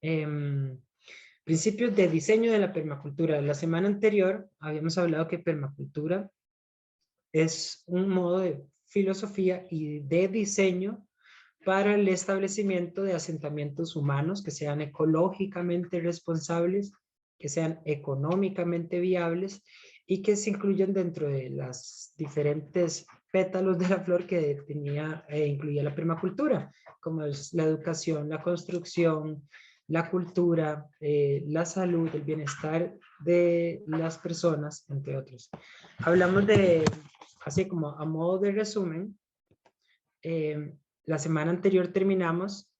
Em, Principios de diseño de la permacultura. La semana anterior habíamos hablado que permacultura es un modo de filosofía y de diseño para el establecimiento de asentamientos humanos que sean ecológicamente responsables, que sean económicamente viables y que se incluyan dentro de las diferentes pétalos de la flor que tenía, incluía la permacultura, como es la educación, la construcción, la cultura, la salud, el bienestar de las personas, entre otros. Hablamos de, así como a modo de resumen, la semana anterior terminamos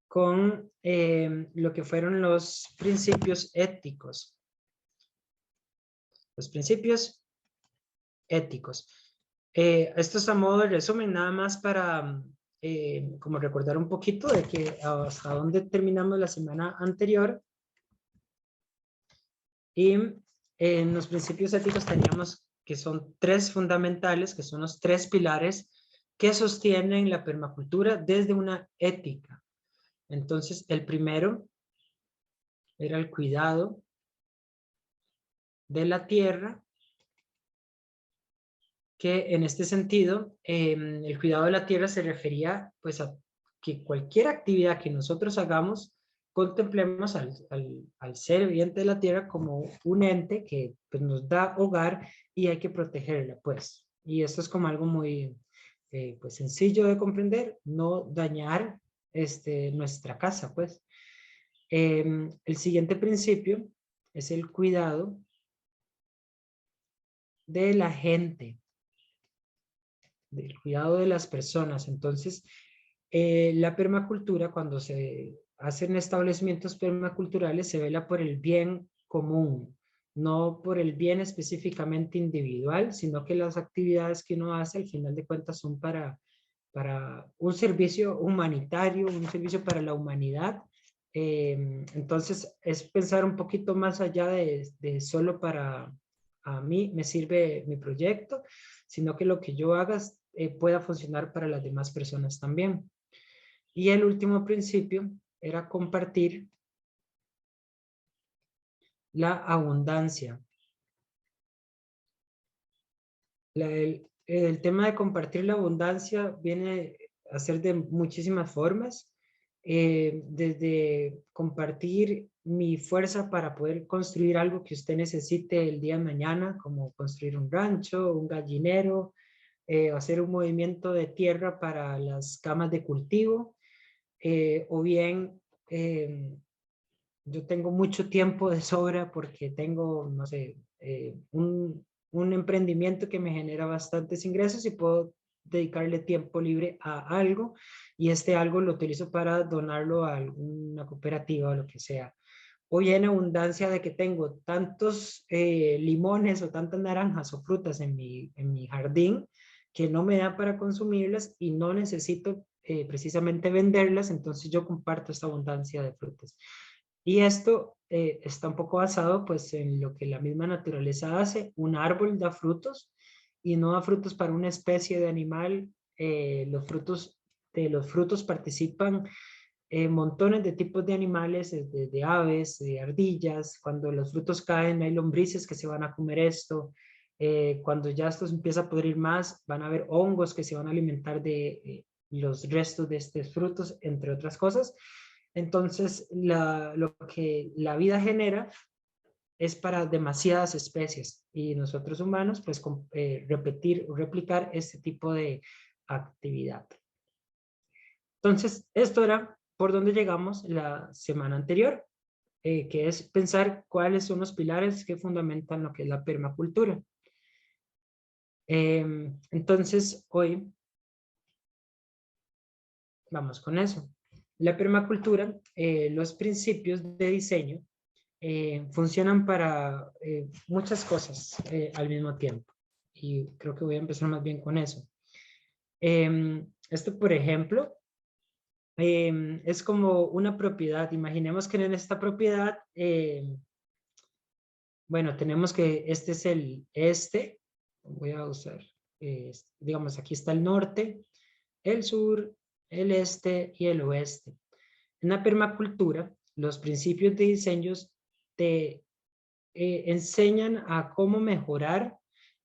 con lo que fueron los principios éticos. Los principios éticos. Esto es a modo de resumen, nada más para como recordar un poquito de que hasta dónde terminamos la semana anterior. Y en los principios éticos teníamos que son tres fundamentales, que son los tres pilares que sostienen la permacultura desde una ética. Entonces, el primero era el cuidado de la tierra, que en este sentido, el cuidado de la tierra se refería pues a que cualquier actividad que nosotros hagamos, contemplemos al ser viviente de la tierra como un ente que pues, nos da hogar y hay que protegerla, pues. Y esto es como algo muy pues, sencillo de comprender, no dañar nuestra casa, pues. El siguiente principio es el cuidado de la gente, del cuidado de las personas. Entonces, la permacultura, cuando se hacen establecimientos permaculturales, se vela por el bien común, no por el bien específicamente individual, sino que las actividades que uno hace, al final de cuentas, son para un servicio humanitario, un servicio para la humanidad. Entonces, es pensar un poquito más allá de solo para a mí me sirve mi proyecto, sino que lo que yo haga pueda funcionar para las demás personas también. Y el último principio era compartir la abundancia. El tema de compartir la abundancia viene a ser de muchísimas formas, desde compartir mi fuerza para poder construir algo que usted necesite el día de mañana, como construir un rancho, un gallinero, hacer un movimiento de tierra para las camas de cultivo, o bien yo tengo mucho tiempo de sobra porque tengo, no sé, un emprendimiento que me genera bastantes ingresos y puedo dedicarle tiempo libre a algo y este algo lo utilizo para donarlo a alguna cooperativa o lo que sea. Hoy en abundancia de que tengo tantos limones o tantas naranjas o frutas en mi jardín que no me da para consumirlas y no necesito precisamente venderlas, entonces yo comparto esta abundancia de frutas. Y esto está un poco basado pues en lo que la misma naturaleza hace. Un árbol da frutos y no da frutos para una especie de animal. De los frutos participan montones de tipos de animales, de aves, de ardillas. Cuando los frutos caen hay lombrices que se van a comer esto. Cuando ya esto empieza a podrir más, van a haber hongos que se van a alimentar de los restos de estos frutos, entre otras cosas. Entonces, lo que la vida genera es para demasiadas especies y nosotros humanos, pues, repetir o replicar este tipo de actividad. Entonces, esto era por donde llegamos la semana anterior, que es pensar cuáles son los pilares que fundamentan lo que es la permacultura. Entonces, hoy vamos con eso. La permacultura, los principios de diseño, funcionan para muchas cosas al mismo tiempo. Y creo que voy a empezar más bien con eso. Esto, por ejemplo, es como una propiedad. Imaginemos que en esta propiedad, bueno, tenemos que este es el este. Voy a usar, digamos, aquí está el norte. el sur, el este y el oeste. En la permacultura, los principios de diseño te enseñan a cómo mejorar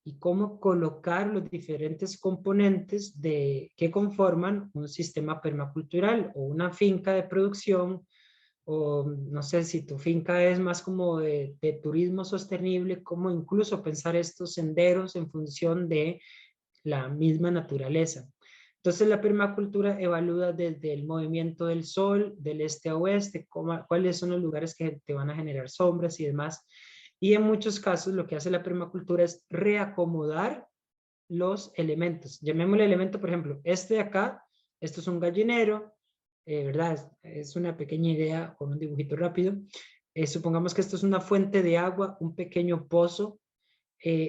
y cómo colocar los diferentes componentes que conforman un sistema permacultural o una finca de producción, o no sé si tu finca es más como de turismo sostenible, cómo incluso pensar estos senderos en función de la misma naturaleza. Entonces la permacultura evalúa desde el movimiento del sol, del este a oeste, cuáles son los lugares que te van a generar sombras y demás. Y en muchos casos lo que hace la permacultura es reacomodar los elementos. Llamémosle elemento, por ejemplo, este de acá, esto es un gallinero, ¿verdad? Es una pequeña idea con un dibujito rápido. Supongamos que esto es una fuente de agua, un pequeño pozo,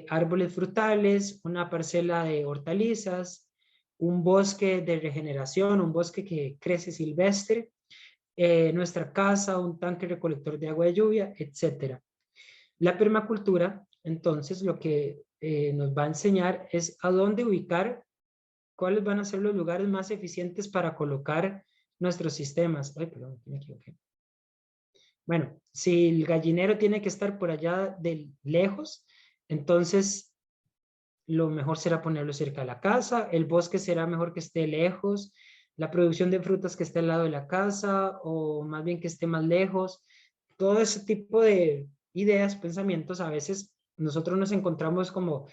árboles frutales, una parcela de hortalizas, un bosque de regeneración, un bosque que crece silvestre, nuestra casa, un tanque recolector de agua de lluvia, etc. La permacultura, entonces, lo que nos va a enseñar es a dónde ubicar, cuáles van a ser los lugares más eficientes para colocar nuestros sistemas. Ay, perdón, me equivoqué. Bueno, si el gallinero tiene que estar por allá de lejos, entonces lo mejor será ponerlo cerca de la casa, el bosque será mejor que esté lejos, la producción de frutas que esté al lado de la casa o más bien que esté más lejos. Todo ese tipo de ideas, pensamientos, a veces nosotros nos encontramos como,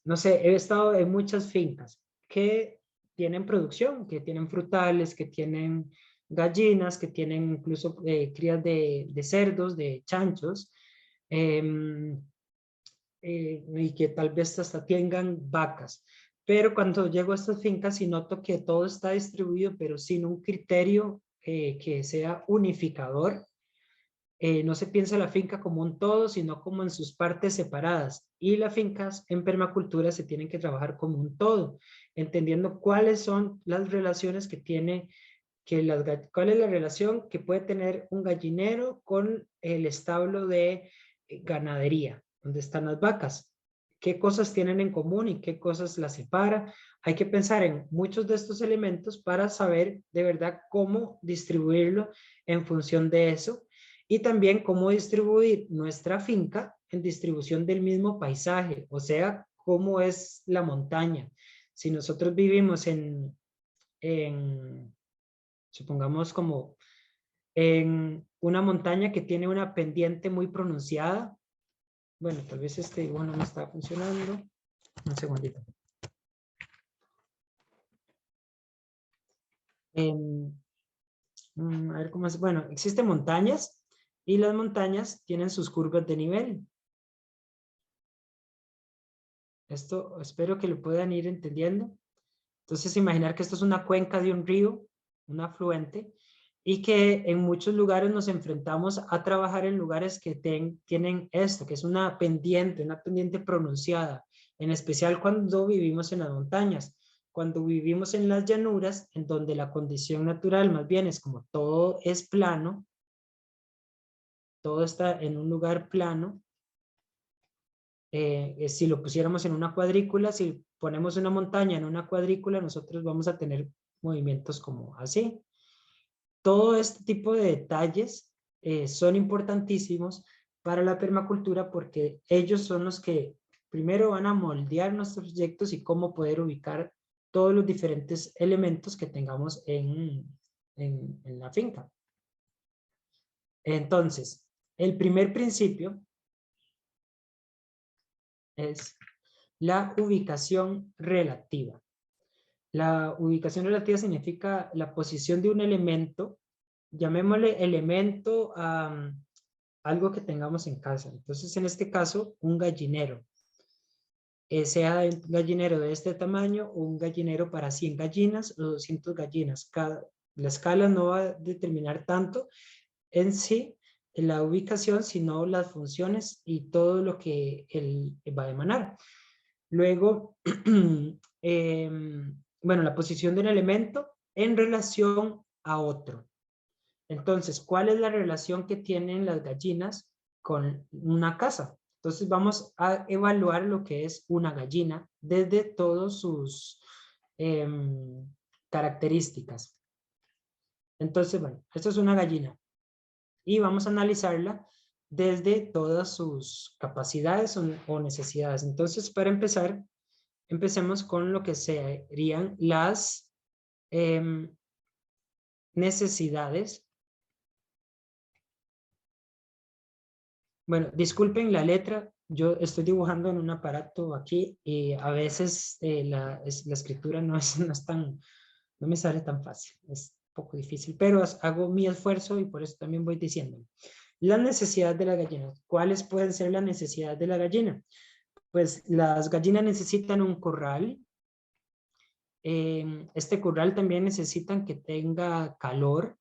no sé, he estado en muchas fincas que tienen producción, que tienen frutales, que tienen gallinas, que tienen incluso crías de cerdos, de chanchos, y que tal vez hasta tengan vacas. Pero cuando llego a estas fincas y noto que todo está distribuido, pero sin un criterio que sea unificador, no se piensa la finca como un todo, sino como en sus partes separadas. Y las fincas en permacultura se tienen que trabajar como un todo, entendiendo cuáles son las relaciones que tiene, cuál es la relación que puede tener un gallinero con el establo de ganadería, donde están las vacas. ¿Qué cosas tienen en común y qué cosas las separa? Hay que pensar en muchos de estos elementos para saber de verdad cómo distribuirlo en función de eso, y también cómo distribuir nuestra finca en distribución del mismo paisaje, o sea, cómo es la montaña. Si nosotros vivimos supongamos como en una montaña que tiene una pendiente muy pronunciada, bueno, tal vez este dibujo no me está funcionando, un segundito. A ver cómo es, bueno, existen montañas y las montañas tienen sus curvas de nivel. Esto espero que lo puedan ir entendiendo. Entonces, imaginar que esto es una cuenca de un río, un afluente, y que en muchos lugares nos enfrentamos a trabajar en lugares que tienen esto, que es una pendiente pronunciada, en especial cuando vivimos en las montañas. Cuando vivimos en las llanuras, en donde la condición natural más bien es como todo es plano, todo está en un lugar plano. Si lo pusiéramos en una cuadrícula, si ponemos una montaña en una cuadrícula, nosotros vamos a tener movimientos como así. Todo este tipo de detalles son importantísimos para la permacultura porque ellos son los que primero van a moldear nuestros proyectos y cómo poder ubicar todos los diferentes elementos que tengamos en la finca. Entonces, el primer principio es la ubicación relativa. La ubicación relativa significa la posición de un elemento, llamémosle elemento a algo que tengamos en casa. Entonces, en este caso, un gallinero. Sea un gallinero de este tamaño o un gallinero para 100 gallinas o 200 gallinas. La escala no va a determinar tanto en sí la ubicación, sino las funciones y todo lo que él va a emanar. Luego, bueno, la posición de un elemento en relación a otro. Entonces, ¿cuál es la relación que tienen las gallinas con una casa? Entonces, vamos a evaluar lo que es una gallina desde todos sus características. Entonces, bueno, esto es una gallina y vamos a analizarla desde todas sus capacidades o necesidades. Entonces, para empezar, empecemos con lo que serían las necesidades. Bueno, disculpen la letra, yo estoy dibujando en un aparato aquí y a veces la escritura no no me sale tan fácil, es un poco difícil, pero hago mi esfuerzo y por eso también voy diciendo. Las necesidades de la gallina. ¿Cuáles pueden ser las necesidades de la gallina? Pues las gallinas necesitan un corral. Este corral también necesitan que tenga calor.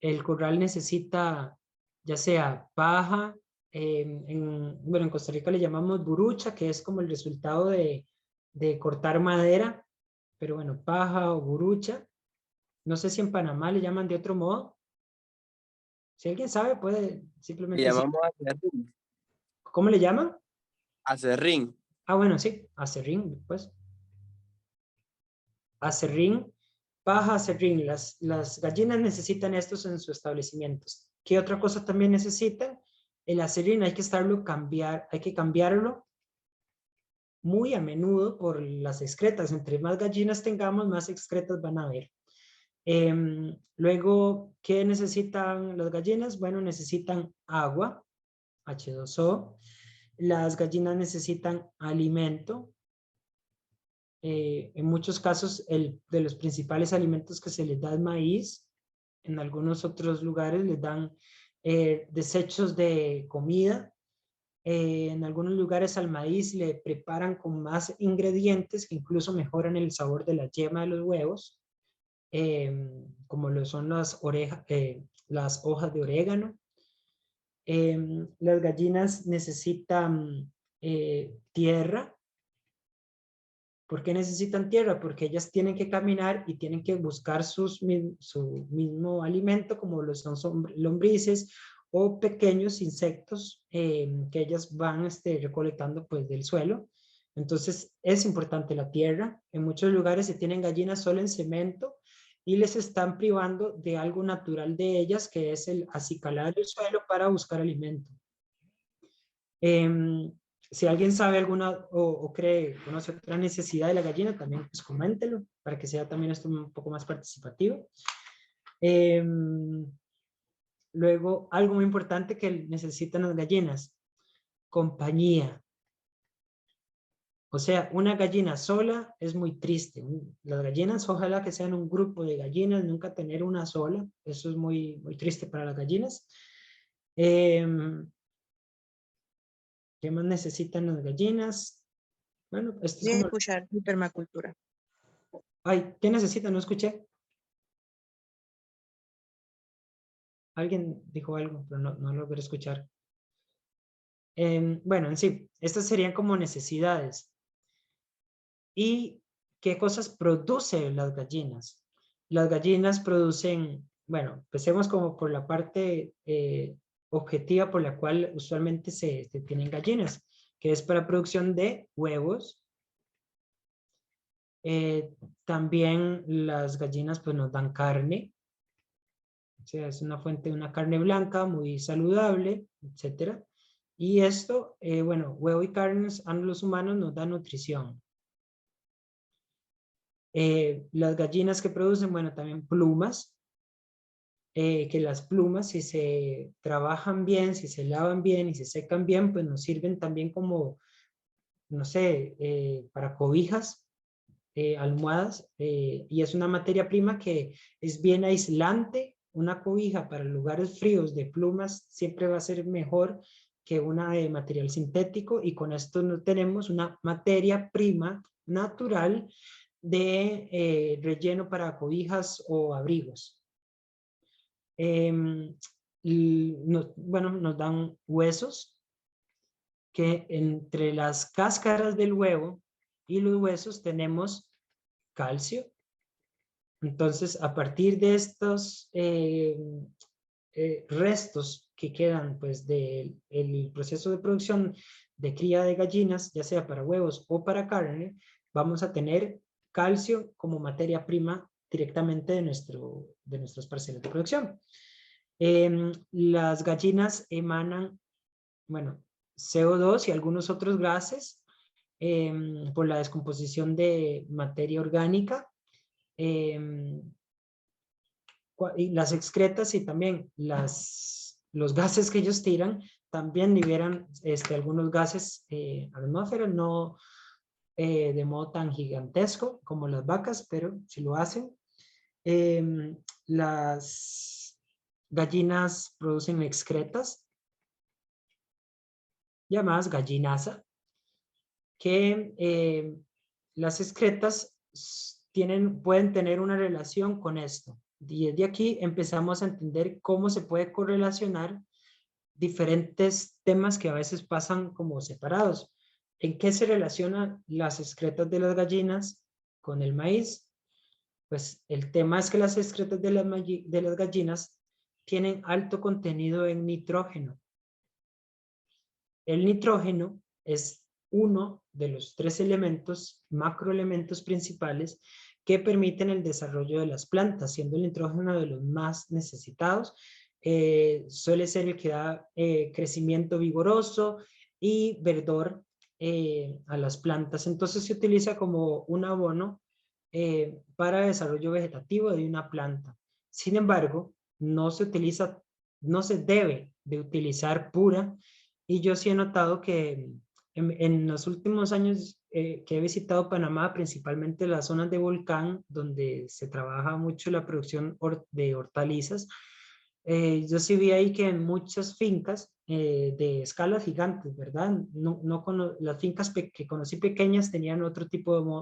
El corral necesita ya sea paja, bueno, en Costa Rica le llamamos burucha, que es como el resultado de cortar madera, pero bueno, paja o burucha. No sé si en Panamá le llaman de otro modo. Si alguien sabe, puede Le simplemente decir. llamamos acerrín. ¿Cómo le llaman? Acerrín. Ah, bueno, sí, aserrín, pues. Aserrín, paja, aserrín. Las gallinas necesitan estos en sus establecimientos. ¿Qué otra cosa también necesitan? El aserrín hay que hay que cambiarlo muy a menudo por las excretas. Entre más gallinas tengamos, más excretas van a haber. Luego, ¿qué necesitan las gallinas? Bueno, necesitan agua, H2O. Las gallinas necesitan alimento. En muchos casos, de los principales alimentos que se les da es maíz. En algunos otros lugares les dan desechos de comida. En algunos lugares al maíz le preparan con más ingredientes que incluso mejoran el sabor de la yema de los huevos, como lo son las hojas de orégano. Las gallinas necesitan tierra. ¿Por qué necesitan tierra? Porque ellas tienen que caminar y tienen que buscar su mismo alimento, como lo son lombrices o pequeños insectos que ellas van recolectando pues, del suelo. Entonces, es importante la tierra. En muchos lugares se tienen gallinas solo en cemento y les están privando de algo natural de ellas, que es el acicalar el suelo para buscar alimento. Si alguien sabe alguna o conoce otra necesidad de la gallina, también pues coméntelo para que sea también esto un poco más participativo. Luego, algo muy importante que necesitan las gallinas, compañía. O sea, una gallina sola es muy triste. Las gallinas, ojalá que sean un grupo de gallinas, nunca tener una sola. Eso es muy, muy triste para las gallinas. ¿Qué más necesitan las gallinas? Bueno, esto es Voy a como... escuchar permacultura. Ay, ¿qué necesitan? No escuché. Alguien dijo algo, pero no logré escuchar. Bueno, en sí, estas serían como necesidades. ¿Y qué cosas producen las gallinas? Las gallinas producen, bueno, empecemos como por la parte objetiva por la cual usualmente se tienen gallinas, que es para producción de huevos. También las gallinas pues nos dan carne, o sea, es una fuente de una carne blanca muy saludable, etcétera. Y esto, bueno, huevo y carnes a los humanos nos da nutrición. Las gallinas que producen, bueno, también plumas, que las plumas si se trabajan bien, si se lavan bien y se secan bien, pues nos sirven también como, no sé, para cobijas, almohadas, y es una materia prima que es bien aislante. Una cobija para lugares fríos de plumas siempre va a ser mejor que una de material sintético, y con esto no tenemos una materia prima natural de relleno para cobijas o abrigos. Bueno, nos dan huesos, que entre las cáscaras del huevo y los huesos tenemos calcio. Entonces, a partir de estos restos que quedan pues del proceso de producción de cría de gallinas, ya sea para huevos o para carne, vamos a tener calcio como materia prima directamente de nuestras parcelas de producción. Las gallinas emanan, bueno, CO2 y algunos otros gases por la descomposición de materia orgánica. Y las excretas y también los gases que ellos tiran también liberan algunos gases a la atmósfera, no de modo tan gigantesco como las vacas, pero sí lo hacen. Las gallinas producen excretas llamadas gallinasa, que las excretas pueden tener una relación con esto. Y desde aquí empezamos a entender cómo se puede correlacionar diferentes temas que a veces pasan como separados. ¿En qué se relacionan las excretas de las gallinas con el maíz? Pues el tema es que las excretas de las gallinas tienen alto contenido en nitrógeno. El nitrógeno es uno de los 3 elementos, macroelementos principales que permiten el desarrollo de las plantas, siendo el nitrógeno de los más necesitados. Suele ser el que da crecimiento vigoroso y verdor a las plantas. Entonces se utiliza como un abono para el desarrollo vegetativo de una planta. Sin embargo, no se debe de utilizar pura, y yo sí he notado que en los últimos años que he visitado Panamá, principalmente las zonas de volcán, donde se trabaja mucho la producción de hortalizas, yo sí vi ahí que en muchas fincas de escalas gigantes, ¿verdad? Las fincas que conocí pequeñas tenían otro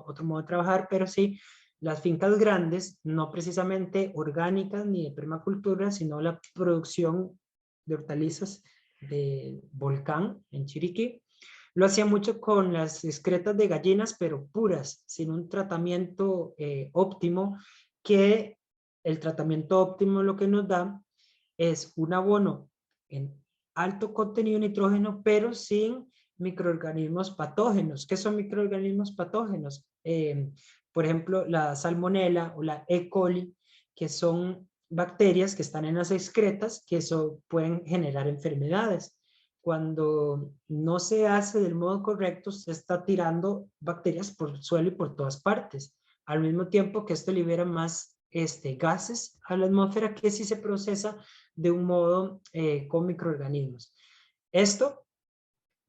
otro modo de trabajar, pero sí las fincas grandes, no precisamente orgánicas ni de permacultura, sino la producción de hortalizas de volcán en Chiriquí, lo hacía mucho con las excretas de gallinas, pero puras, sin un tratamiento óptimo, que el tratamiento óptimo lo que nos da es un abono en alto contenido de nitrógeno, pero sin microorganismos patógenos. ¿Qué son microorganismos patógenos? Por ejemplo, la salmonela o la E. coli, que son bacterias que están en las excretas que pueden generar enfermedades. Cuando no se hace del modo correcto, se está tirando bacterias por el suelo y por todas partes. Al mismo tiempo que esto libera más gases a la atmósfera que si se procesa de un modo con microorganismos. Esto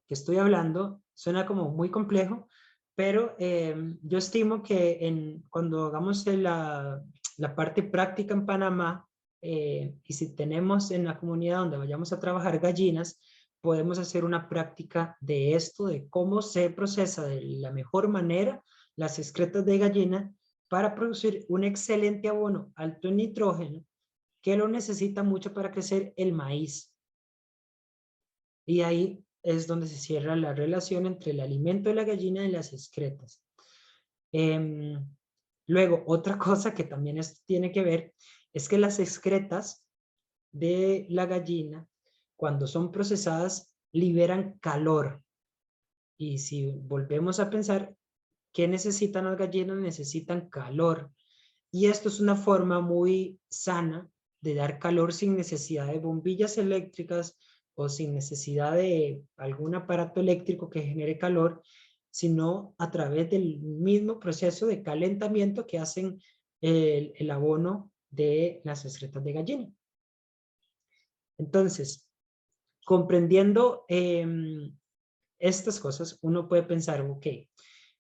que estoy hablando suena como muy complejo, pero yo estimo que cuando hagamos la parte práctica en Panamá, y si tenemos en la comunidad donde vayamos a trabajar gallinas, podemos hacer una práctica de esto, de cómo se procesa de la mejor manera las excretas de gallina para producir un excelente abono alto en nitrógeno que lo necesita mucho para crecer el maíz. Y ahí es donde se cierra la relación entre el alimento de la gallina y las excretas. Luego, otra cosa que también tiene que ver es que las excretas de la gallina, cuando son procesadas, liberan calor. Y si volvemos a pensar, ¿qué necesitan las gallinas? Necesitan calor. Y esto es una forma muy sana de dar calor sin necesidad de bombillas eléctricas o sin necesidad de algún aparato eléctrico que genere calor, sino a través del mismo proceso de calentamiento que hacen el abono de las excretas de gallina. Entonces, comprendiendo estas cosas, uno puede pensar, ok,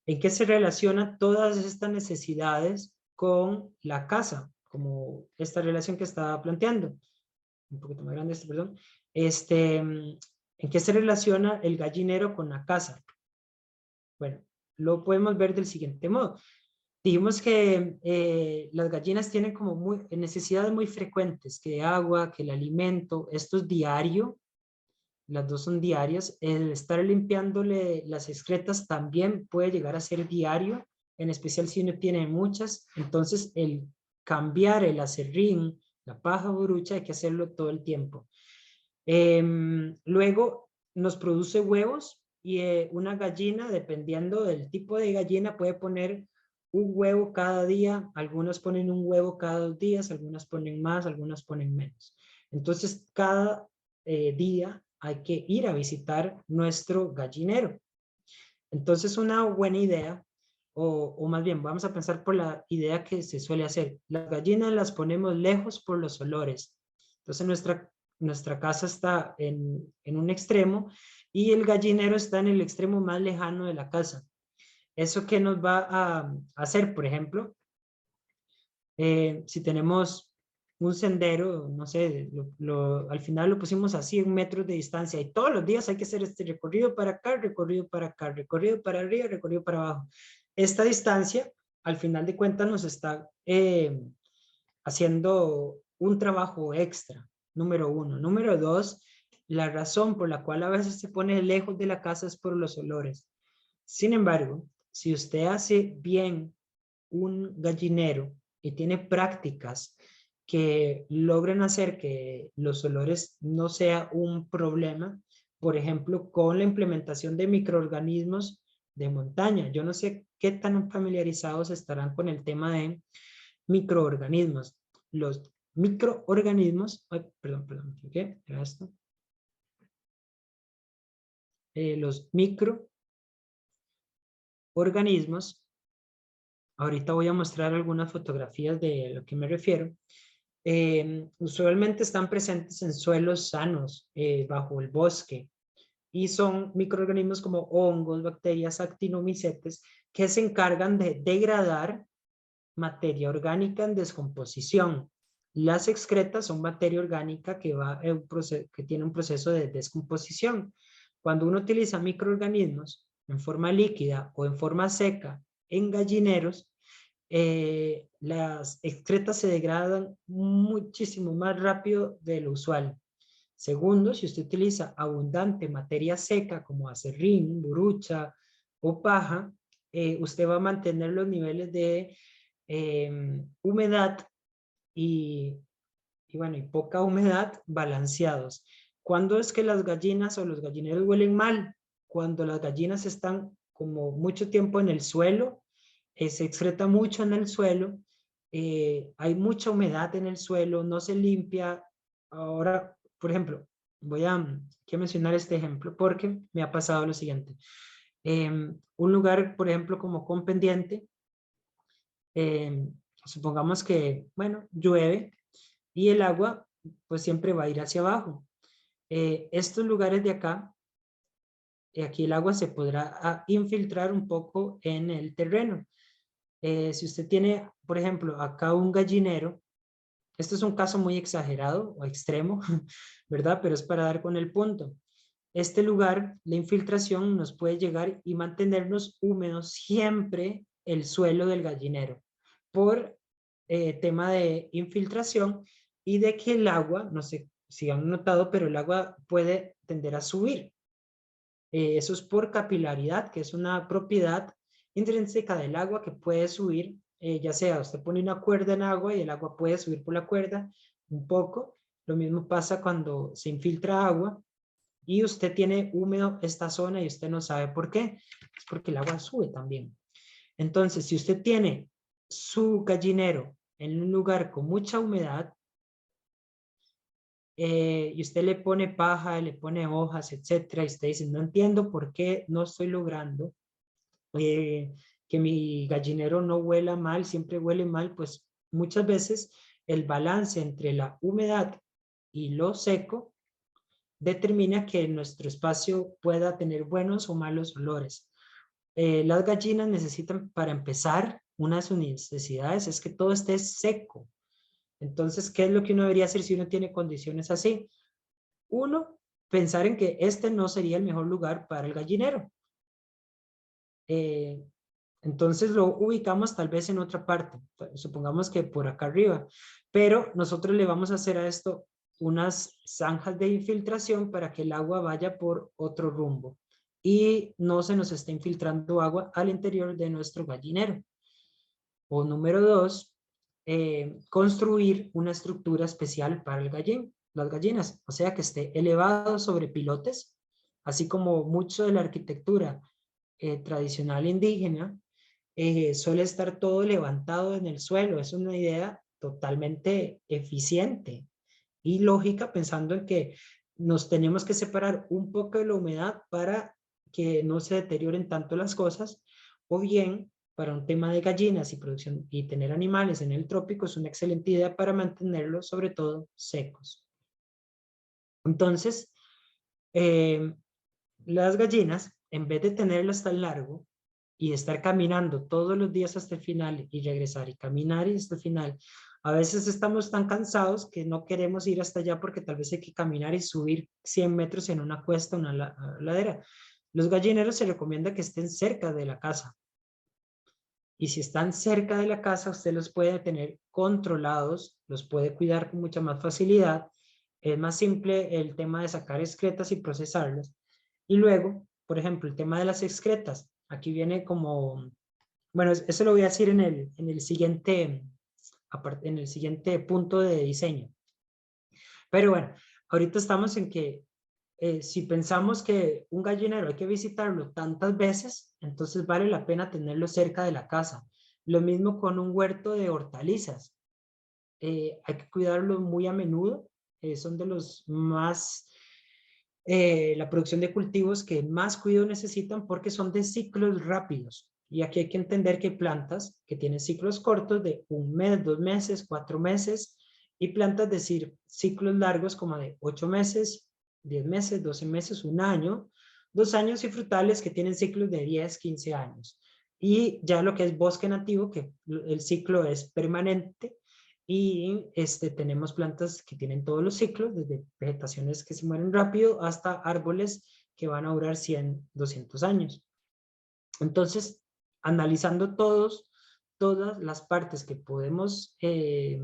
¿en qué se relacionan todas estas necesidades con la casa? Como esta relación que estaba planteando. Un poquito más grande este, perdón. ¿En qué se relaciona el gallinero con la casa? Bueno, lo podemos ver del siguiente modo. Dijimos que las gallinas tienen como necesidades muy frecuentes, que de agua, que el alimento, esto es diario, las dos son diarias. El estar limpiándole las excretas también puede llegar a ser diario, en especial si uno tiene muchas. Entonces, el cambiar el aserrín, la paja borucha, hay que hacerlo todo el tiempo. Luego, nos produce huevos y una gallina, dependiendo del tipo de gallina, puede poner un huevo cada día, algunos ponen un huevo cada 2 días, algunas ponen más, algunas ponen menos. Entonces, cada día hay que ir a visitar nuestro gallinero. Entonces, una buena idea, o más bien, vamos a pensar por la idea que se suele hacer. Las gallinas las ponemos lejos por los olores. Entonces, nuestra casa está en un extremo y el gallinero está en el extremo más lejano de la casa. ¿Eso qué nos va a hacer? Por ejemplo, si tenemos un sendero, no sé, al final lo pusimos a 100 metros de distancia y todos los días hay que hacer este recorrido para acá, recorrido para acá, recorrido para arriba, recorrido para abajo. Esta distancia, al final de cuentas, nos está haciendo un trabajo extra, número uno. Número dos, la razón por la cual a veces se pone lejos de la casa es por los olores. Sin embargo, si usted hace bien un gallinero y tiene prácticas que logren hacer que los olores no sea un problema, por ejemplo, con la implementación de microorganismos de montaña. Yo no sé qué tan familiarizados estarán con el tema de microorganismos. Los microorganismos, ay, perdón, ¿qué era esto? Los microorganismos, ahorita voy a mostrar algunas fotografías de lo que me refiero. Usualmente están presentes en suelos sanos, bajo el bosque, y son microorganismos como hongos, bacterias, actinomicetes, que se encargan de degradar materia orgánica en descomposición. Las excretas son materia orgánica que tiene un proceso de descomposición. Cuando uno utiliza microorganismos en forma líquida o en forma seca en gallineros, las excretas se degradan muchísimo más rápido de lo usual. Segundo, si usted utiliza abundante materia seca como acerrín, burucha o paja, usted va a mantener los niveles de humedad y bueno, y poca humedad balanceados. ¿Cuándo es que las gallinas o los gallineros huelen mal? Cuando las gallinas están como mucho tiempo en el suelo, se excreta mucho en el suelo, hay mucha humedad en el suelo, no se limpia. Ahora, por ejemplo, quiero mencionar este ejemplo porque me ha pasado lo siguiente. Un lugar, por ejemplo, como con pendiente, supongamos que, bueno, llueve y el agua pues siempre va a ir hacia abajo. Estos lugares de acá, aquí el agua se podrá infiltrar un poco en el terreno. Si usted tiene, por ejemplo, acá un gallinero, esto es un caso muy exagerado o extremo, ¿verdad? Pero es para dar con el punto. Este lugar, la infiltración nos puede llegar y mantenernos húmedos siempre el suelo del gallinero por tema de infiltración y de que el agua, no sé si han notado, pero el agua puede tender a subir. Eso es por capilaridad, que es una propiedad intrínseca del agua que puede subir, ya sea usted pone una cuerda en agua y el agua puede subir por la cuerda un poco. Lo mismo pasa cuando se infiltra agua y usted tiene húmedo esta zona y usted no sabe por qué. Es porque el agua sube también. Entonces, si usted tiene su gallinero en un lugar con mucha humedad, y usted le pone paja, le pone hojas, etcétera, y usted dice, no entiendo por qué no estoy logrando que mi gallinero no huela mal, siempre huele mal, pues muchas veces el balance entre la humedad y lo seco determina que nuestro espacio pueda tener buenos o malos olores. Las gallinas necesitan, para empezar, una de sus necesidades es que todo esté seco. Entonces, ¿qué es lo que uno debería hacer si uno tiene condiciones así? Uno, pensar en que este no sería el mejor lugar para el gallinero. Entonces lo ubicamos tal vez en otra parte, supongamos que por acá arriba, pero nosotros le vamos a hacer a esto unas zanjas de infiltración para que el agua vaya por otro rumbo y no se nos esté infiltrando agua al interior de nuestro gallinero. O número dos, construir una estructura especial para el gallín, las gallinas, o sea que esté elevado sobre pilotes, así como mucho de la arquitectura tradicional indígena suele estar todo levantado en el suelo. Es una idea totalmente eficiente y lógica, pensando en que nos tenemos que separar un poco de la humedad para que no se deterioren tanto las cosas, o bien para un tema de gallinas y producción y tener animales en el trópico es una excelente idea para mantenerlos sobre todo secos. Entonces, eh, las gallinas, en vez de tenerlas tan largo y estar caminando todos los días hasta el final y regresar y caminar y hasta el final, a veces estamos tan cansados que no queremos ir hasta allá porque tal vez hay que caminar y subir 100 metros en una cuesta, una ladera. Los gallineros se recomienda que estén cerca de la casa. Y si están cerca de la casa, usted los puede tener controlados, los puede cuidar con mucha más facilidad. Es más simple el tema de sacar excretas y procesarlas. Y luego, por ejemplo, el tema de las excretas. Aquí viene como, bueno, eso lo voy a decir en el siguiente punto de diseño. Pero bueno, ahorita estamos en que si pensamos que un gallinero hay que visitarlo tantas veces, entonces vale la pena tenerlo cerca de la casa. Lo mismo con un huerto de hortalizas. Hay que cuidarlo muy a menudo. Son de los más, la producción de cultivos que más cuidado necesitan porque son de ciclos rápidos. Y aquí hay que entender que hay plantas que tienen ciclos cortos de 1 mes, 2 meses, 4 meses, y plantas de ciclos largos como de 8 meses, 10 meses, 12 meses, 1 año, 2 años, y frutales que tienen ciclos de 10, 15 años. Y ya lo que es bosque nativo, que el ciclo es permanente, y tenemos plantas que tienen todos los ciclos, desde vegetaciones que se mueren rápido hasta árboles que van a durar 100, 200 años. Entonces, analizando todas las partes que podemos eh,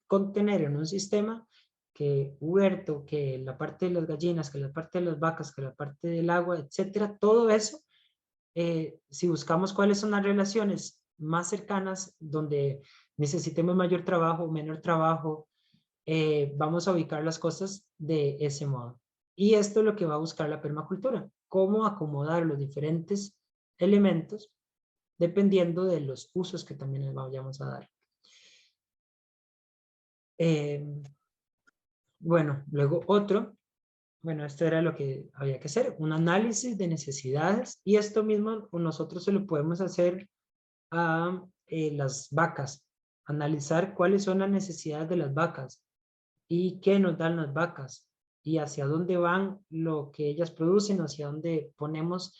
contener en un sistema, que huerto, que la parte de las gallinas, que la parte de las vacas, que la parte del agua, etcétera, todo eso, si buscamos cuáles son las relaciones más cercanas donde necesitemos mayor trabajo o menor trabajo, vamos a ubicar las cosas de ese modo. Y esto es lo que va a buscar la permacultura, cómo acomodar los diferentes elementos dependiendo de los usos que también les vayamos a dar. Bueno, luego bueno, esto era lo que había que hacer, un análisis de necesidades, y esto mismo nosotros se lo podemos hacer a las vacas, analizar cuáles son las necesidades de las vacas y qué nos dan las vacas y hacia dónde van lo que ellas producen, hacia dónde ponemos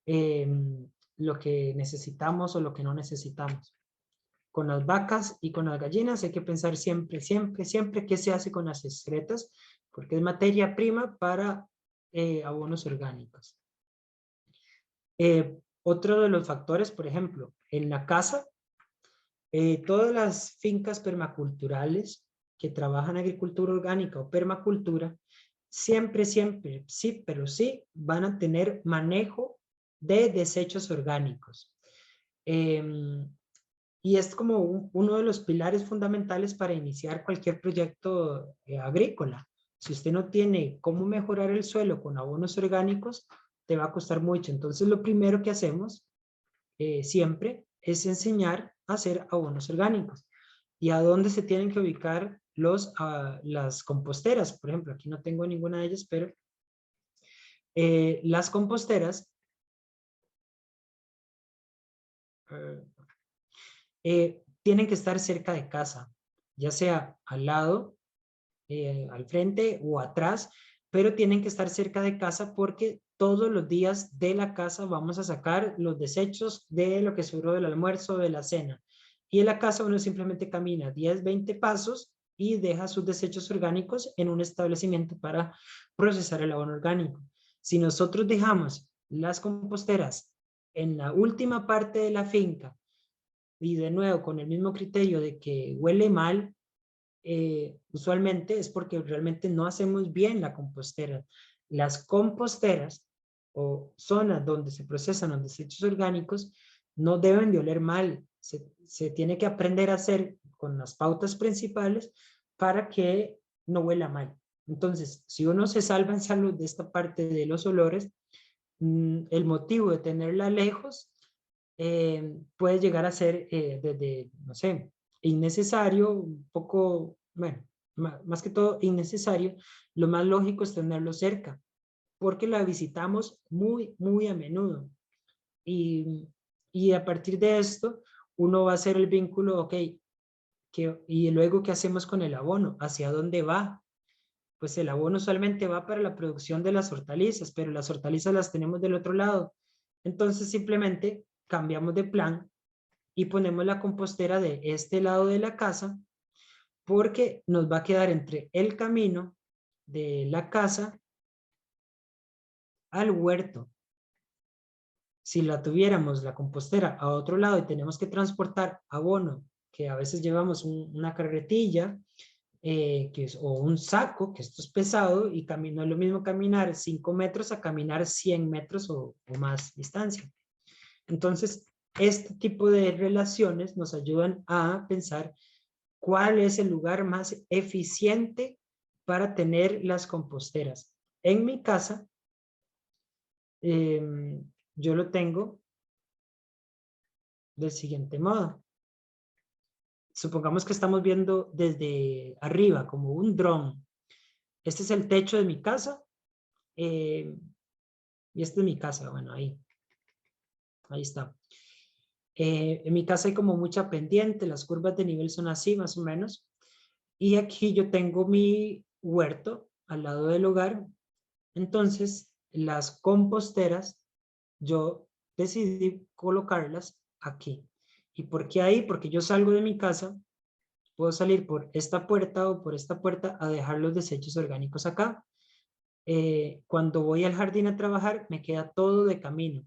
lo que necesitamos o lo que no necesitamos. Con las vacas y con las gallinas hay que pensar siempre, siempre, siempre qué se hace con las excretas, porque es materia prima para abonos orgánicos. Otro de los factores, por ejemplo, en la casa, todas las fincas permaculturales que trabajan agricultura orgánica o permacultura, siempre, siempre, sí, pero sí, van a tener manejo de desechos orgánicos. Y es como uno de los pilares fundamentales para iniciar cualquier proyecto agrícola. Si usted no tiene cómo mejorar el suelo con abonos orgánicos, te va a costar mucho. Entonces, lo primero que hacemos siempre es enseñar a hacer abonos orgánicos. ¿Y a dónde se tienen que ubicar las composteras? Por ejemplo, aquí no tengo ninguna de ellas, pero las composteras tienen que estar cerca de casa, ya sea al lado, al frente o atrás, pero tienen que estar cerca de casa porque todos los días de la casa vamos a sacar los desechos de lo que sobró del almuerzo o de la cena. Y en la casa uno simplemente camina 10, 20 pasos y deja sus desechos orgánicos en un establecimiento para procesar el abono orgánico. Si nosotros dejamos las composteras en la última parte de la finca, y de nuevo con el mismo criterio de que huele mal, usualmente es porque realmente no hacemos bien la compostera. Las composteras o zonas donde se procesan los desechos orgánicos no deben de oler mal. Se tiene que aprender a hacer con las pautas principales para que no huela mal. Entonces, si uno se salva en salud de esta parte de los olores, el motivo de tenerla lejos puede llegar a ser desde, no sé, innecesario, un poco, bueno, más que todo innecesario. Lo más lógico es tenerlo cerca, porque la visitamos muy, muy a menudo. Y, y a partir de esto, uno va a hacer el vínculo, ok, y luego, ¿qué hacemos con el abono? ¿Hacia dónde va? Pues el abono solamente va para la producción de las hortalizas, pero las hortalizas las tenemos del otro lado. Entonces simplemente cambiamos de plan y ponemos la compostera de este lado de la casa, porque nos va a quedar entre el camino de la casa al huerto. Si la tuviéramos la compostera a otro lado y tenemos que transportar abono, que a veces llevamos una carretilla, o un saco, que esto es pesado, y no es lo mismo caminar 5 metros a caminar 100 metros o más distancia. Entonces, este tipo de relaciones nos ayudan a pensar cuál es el lugar más eficiente para tener las composteras. En mi casa, yo lo tengo del siguiente modo. Supongamos que estamos viendo desde arriba, como un dron. Este es el techo de mi casa, y esta es mi casa. Bueno, ahí está. En mi casa hay como mucha pendiente, las curvas de nivel son así más o menos. Y aquí yo tengo mi huerto al lado del hogar. Entonces, las composteras, yo decidí colocarlas aquí. ¿Y por qué ahí? Porque yo salgo de mi casa, puedo salir por esta puerta o por esta puerta a dejar los desechos orgánicos acá. Cuando voy al jardín a trabajar, me queda todo de camino.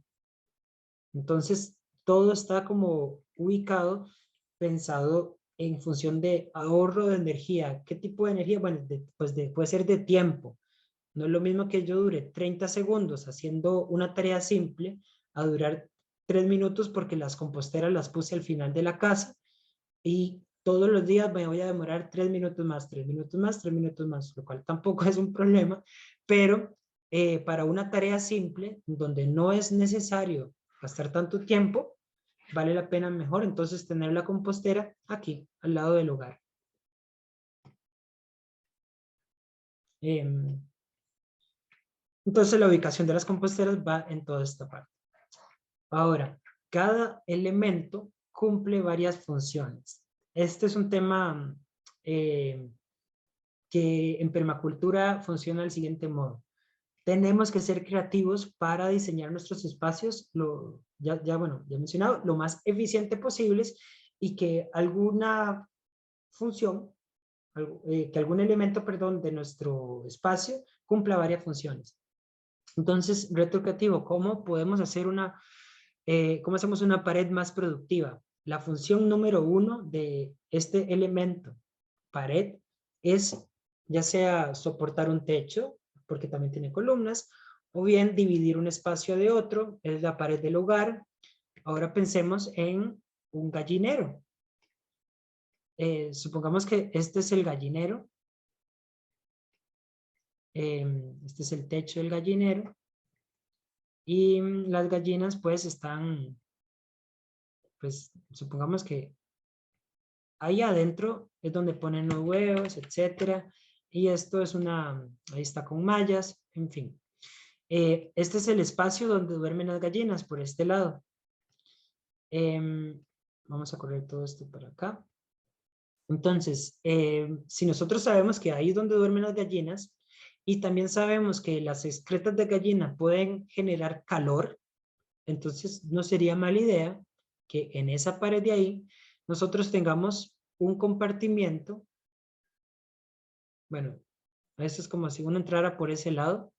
Entonces, todo está como ubicado, pensado en función de ahorro de energía. ¿Qué tipo de energía? Bueno, puede ser de tiempo. No es lo mismo que yo dure 30 segundos haciendo una tarea simple a durar 3 minutos, porque las composteras las puse al final de la casa y todos los días me voy a demorar 3 minutos más, 3 minutos más, 3 minutos más, lo cual tampoco es un problema, pero para una tarea simple donde no es necesario gastar tanto tiempo, vale la pena mejor entonces tener la compostera aquí, al lado del hogar. Entonces la ubicación de las composteras va en toda esta parte. Ahora, cada elemento cumple varias funciones. Este es un tema que en permacultura funciona del siguiente modo. Tenemos que ser creativos para diseñar nuestros espacios, bueno, ya he mencionado, lo más eficiente posibles, y que alguna función, que algún elemento, perdón, de nuestro espacio cumpla varias funciones. Entonces, reto creativo, ¿cómo podemos hacer cómo hacemos una pared más productiva? La función número 1 de este elemento, pared, es ya sea soportar un techo, porque también tiene columnas, o bien dividir un espacio de otro, es la pared del hogar. Ahora pensemos en un gallinero. Supongamos que este es el gallinero, este es el techo del gallinero, y las gallinas pues están, pues supongamos que ahí adentro es donde ponen los huevos, etcétera, y esto es ahí está con mallas, en fin. Este es el espacio donde duermen las gallinas, por este lado. Vamos a correr todo esto para acá. Entonces, si nosotros sabemos que ahí es donde duermen las gallinas, y también sabemos que las excretas de gallina pueden generar calor, entonces no sería mala idea que en esa pared de ahí nosotros tengamos un compartimiento. Bueno, esto es como si uno entrara por ese lado,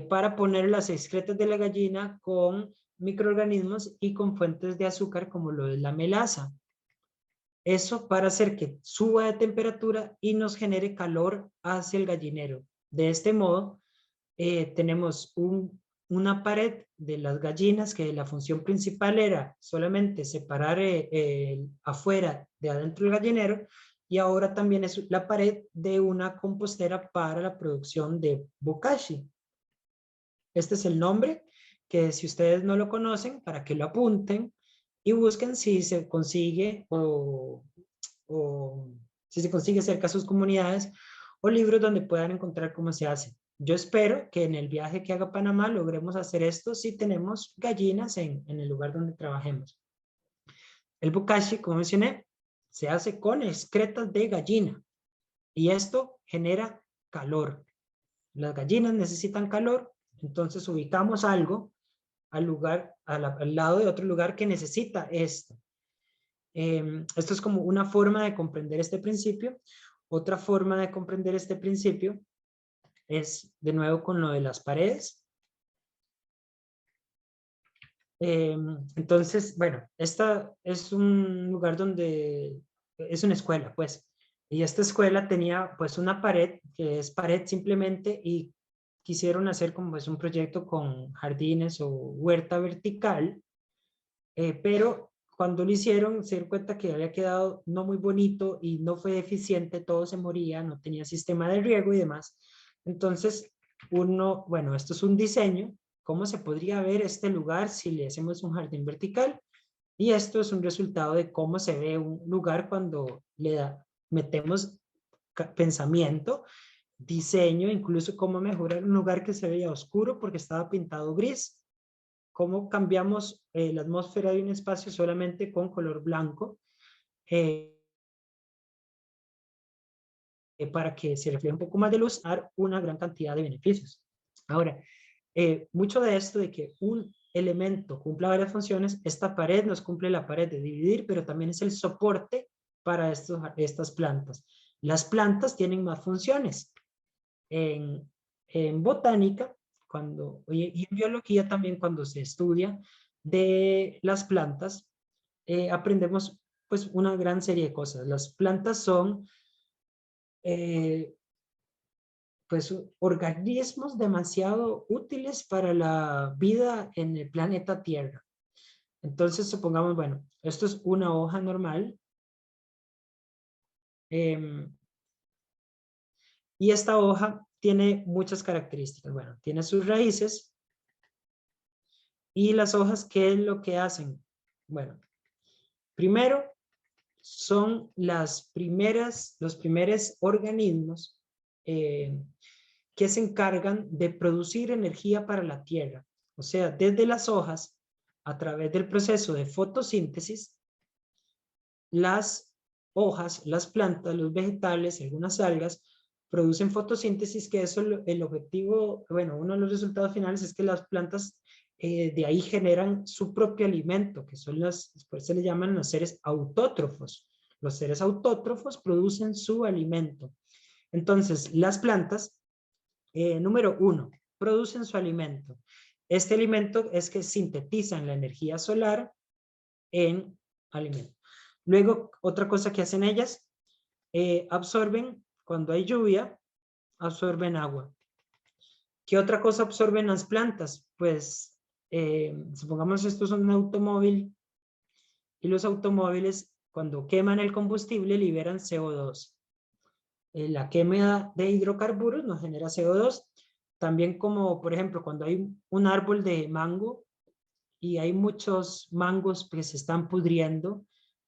para poner las excretas de la gallina con microorganismos y con fuentes de azúcar como lo es la melaza. Eso para hacer que suba de temperatura y nos genere calor hacia el gallinero. De este modo, tenemos una pared de las gallinas que la función principal era solamente separar afuera de adentro del gallinero, y ahora también es la pared de una compostera para la producción de bokashi. Este es el nombre, que si ustedes no lo conocen, para que lo apunten, y busquen si se consigue o si se consigue cerca a sus comunidades o libros donde puedan encontrar cómo se hace. Yo espero que en el viaje que haga a Panamá logremos hacer esto si tenemos gallinas en el lugar donde trabajemos. El bokashi, como mencioné, se hace con excretas de gallina y esto genera calor. Las gallinas necesitan calor, entonces ubicamos algo al lado de otro lugar que necesita esto. Esto es como una forma de comprender este principio. Otra forma de comprender este principio es de nuevo con lo de las paredes. Entonces, bueno, esta es un lugar donde es una escuela, pues. Y esta escuela tenía pues una pared, que es pared simplemente, y quisieron hacer como pues un proyecto con jardines o huerta vertical, pero cuando lo hicieron se dieron cuenta que había quedado no muy bonito y no fue eficiente, todo se moría, no tenía sistema de riego y demás. Entonces, bueno, esto es un diseño, cómo se podría ver este lugar si le hacemos un jardín vertical, y esto es un resultado de cómo se ve un lugar cuando metemos pensamiento, diseño, incluso cómo mejorar un lugar que se veía oscuro porque estaba pintado gris, cómo cambiamos la atmósfera de un espacio solamente con color blanco para que se refleje un poco más de luz, dar una gran cantidad de beneficios. Ahora, mucho de esto de que un elemento cumpla varias funciones, esta pared nos cumple la pared de dividir, pero también es el soporte para estas plantas. Las plantas tienen más funciones. En botánica, y en biología también, cuando se estudia de las plantas, aprendemos pues una gran serie de cosas. Las plantas son pues organismos demasiado útiles para la vida en el planeta Tierra. Entonces supongamos, bueno, esto es una hoja normal, y esta hoja tiene muchas características. Bueno, tiene sus raíces. ¿Y las hojas qué es lo que hacen? Bueno, primero son los primeros organismos que se encargan de producir energía para la tierra. O sea, desde las hojas, a través del proceso de fotosíntesis, las hojas, las plantas, los vegetales, algunas algas, producen fotosíntesis, que eso el objetivo, bueno, uno de los resultados finales es que las plantas de ahí generan su propio alimento, que son después se le llaman los seres autótrofos. Los seres autótrofos producen su alimento. Entonces, las plantas, número uno, producen su alimento. Este alimento es que sintetizan la energía solar en alimento. Luego, otra cosa que hacen ellas, absorben, cuando hay lluvia, absorben agua. ¿Qué otra cosa absorben las plantas? Pues, supongamos esto es un automóvil, y los automóviles, cuando queman el combustible, liberan CO2. La quema de hidrocarburos nos genera CO2. También, como por ejemplo, cuando hay un árbol de mango y hay muchos mangos que se están pudriendo,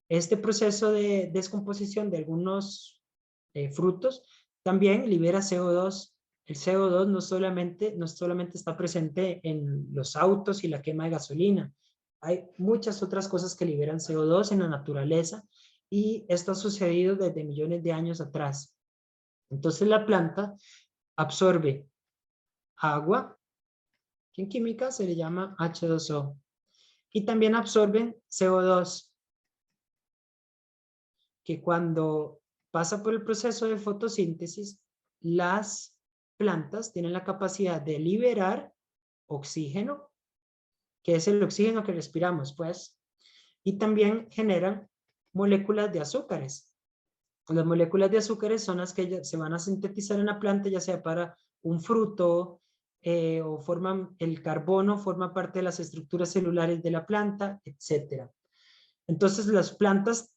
este proceso de descomposición de algunos frutos también libera CO2. El CO2 no solamente está presente en los autos y la quema de gasolina. Hay muchas otras cosas que liberan CO2 en la naturaleza, y esto ha sucedido desde millones de años atrás. Entonces la planta absorbe agua, que en química se le llama H2O, y también absorben CO2, que cuando pasa por el proceso de fotosíntesis, las plantas tienen la capacidad de liberar oxígeno, que es el oxígeno que respiramos, pues, y también generan moléculas de azúcares. Las moléculas de azúcares son las que se van a sintetizar en la planta, ya sea para un fruto, o el carbono forma parte de las estructuras celulares de la planta, etc. Entonces las plantas,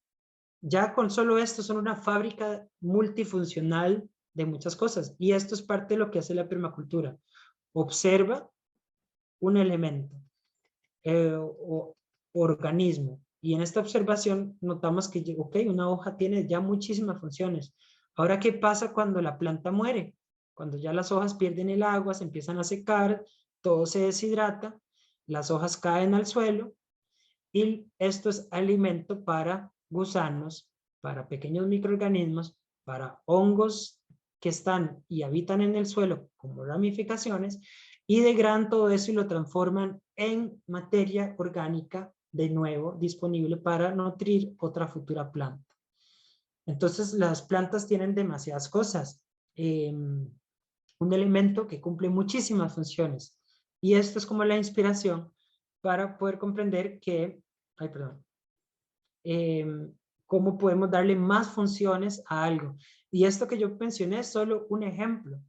ya con solo esto, son una fábrica multifuncional de muchas cosas, y esto es parte de lo que hace la permacultura. Observa un elemento o organismo, Y en esta observación notamos que, ok, una hoja tiene ya muchísimas funciones. Ahora, ¿qué pasa cuando la planta muere? Cuando ya las hojas pierden el agua, se empiezan a secar, todo se deshidrata, las hojas caen al suelo y esto es alimento para gusanos, para pequeños microorganismos, para hongos que están y habitan en el suelo como ramificaciones y degradan todo eso y lo transforman en materia orgánica de nuevo disponible para nutrir otra futura planta. Entonces las plantas tienen demasiadas cosas. Un elemento que cumple muchísimas funciones. Y esto es como la inspiración para poder comprender que, ay, perdón, cómo podemos darle más funciones a algo. Y esto que yo mencioné es solo un ejemplo.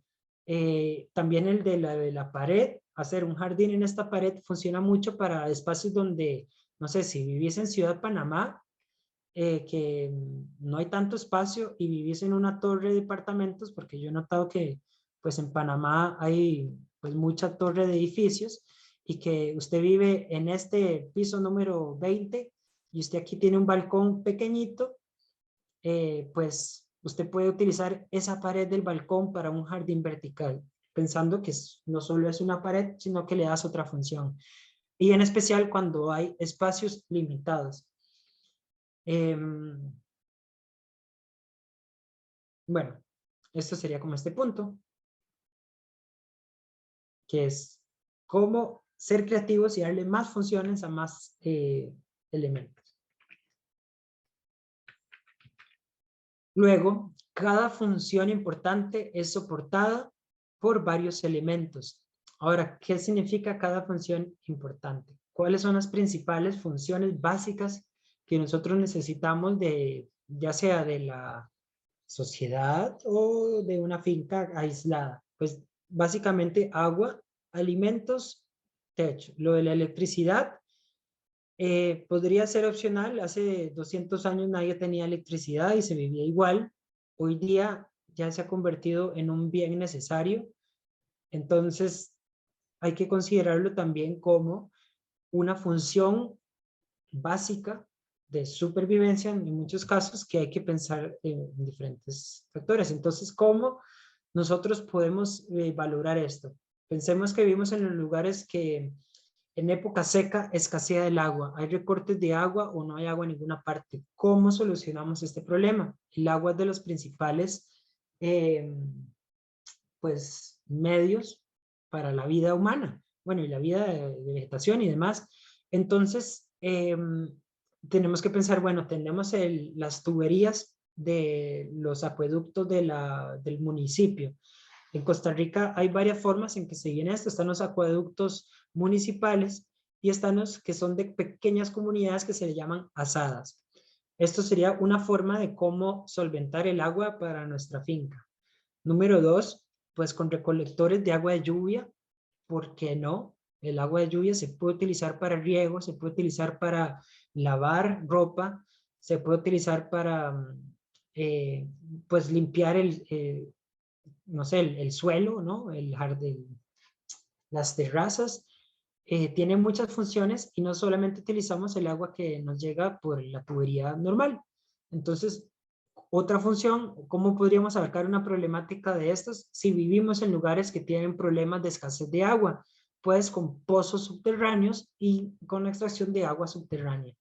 También el de la pared, hacer un jardín en esta pared funciona mucho para espacios donde, no sé, si vivís en Ciudad Panamá, que no hay tanto espacio y vivís en una torre de departamentos, porque yo he notado que pues en Panamá hay pues mucha torre de edificios y que usted vive en este piso número 20 y usted aquí tiene un balcón pequeñito, pues usted puede utilizar esa pared del balcón para un jardín vertical, pensando que no solo es una pared, sino que le das otra función. Y en especial cuando hay espacios limitados. Bueno, esto sería como este punto, que es cómo ser creativos y darle más funciones a más elementos. Luego, cada función importante es soportada por varios elementos. Ahora, ¿qué significa cada función importante? ¿Cuáles son las principales funciones básicas que nosotros necesitamos ya sea de la sociedad o de una finca aislada? Pues básicamente agua, alimentos, techo. Lo de la electricidad podría ser opcional. Hace 200 años nadie tenía electricidad y se vivía igual. Hoy día ya se ha convertido en un bien necesario. Entonces hay que considerarlo también como una función básica de supervivencia en muchos casos que hay que pensar en diferentes factores. Entonces, ¿cómo nosotros podemos valorar esto? Pensemos que vivimos en los lugares que en época seca escasea el agua, hay recortes de agua o no hay agua en ninguna parte. ¿Cómo solucionamos este problema? El agua es de los principales eh, pues, medios para la vida humana, bueno, y la vida de vegetación y demás. Entonces, tenemos que pensar, bueno, tenemos las tuberías de los acueductos del municipio. En Costa Rica hay varias formas en que se viene esto. Están los acueductos municipales y están los que son de pequeñas comunidades que se le llaman asadas. Esto sería una forma de cómo solventar el agua para nuestra finca. Número 2, pues con recolectores de agua de lluvia. ¿Por qué no? El agua de lluvia se puede utilizar para riego, se puede utilizar para lavar ropa, se puede utilizar para pues limpiar no sé, el suelo, ¿no? El jardín, las terrazas. Tiene muchas funciones y no solamente utilizamos el agua que nos llega por la tubería normal. Entonces, otra función, ¿cómo podríamos abarcar una problemática de estas? Si vivimos en lugares que tienen problemas de escasez de agua, pues con pozos subterráneos y con la extracción de agua subterránea,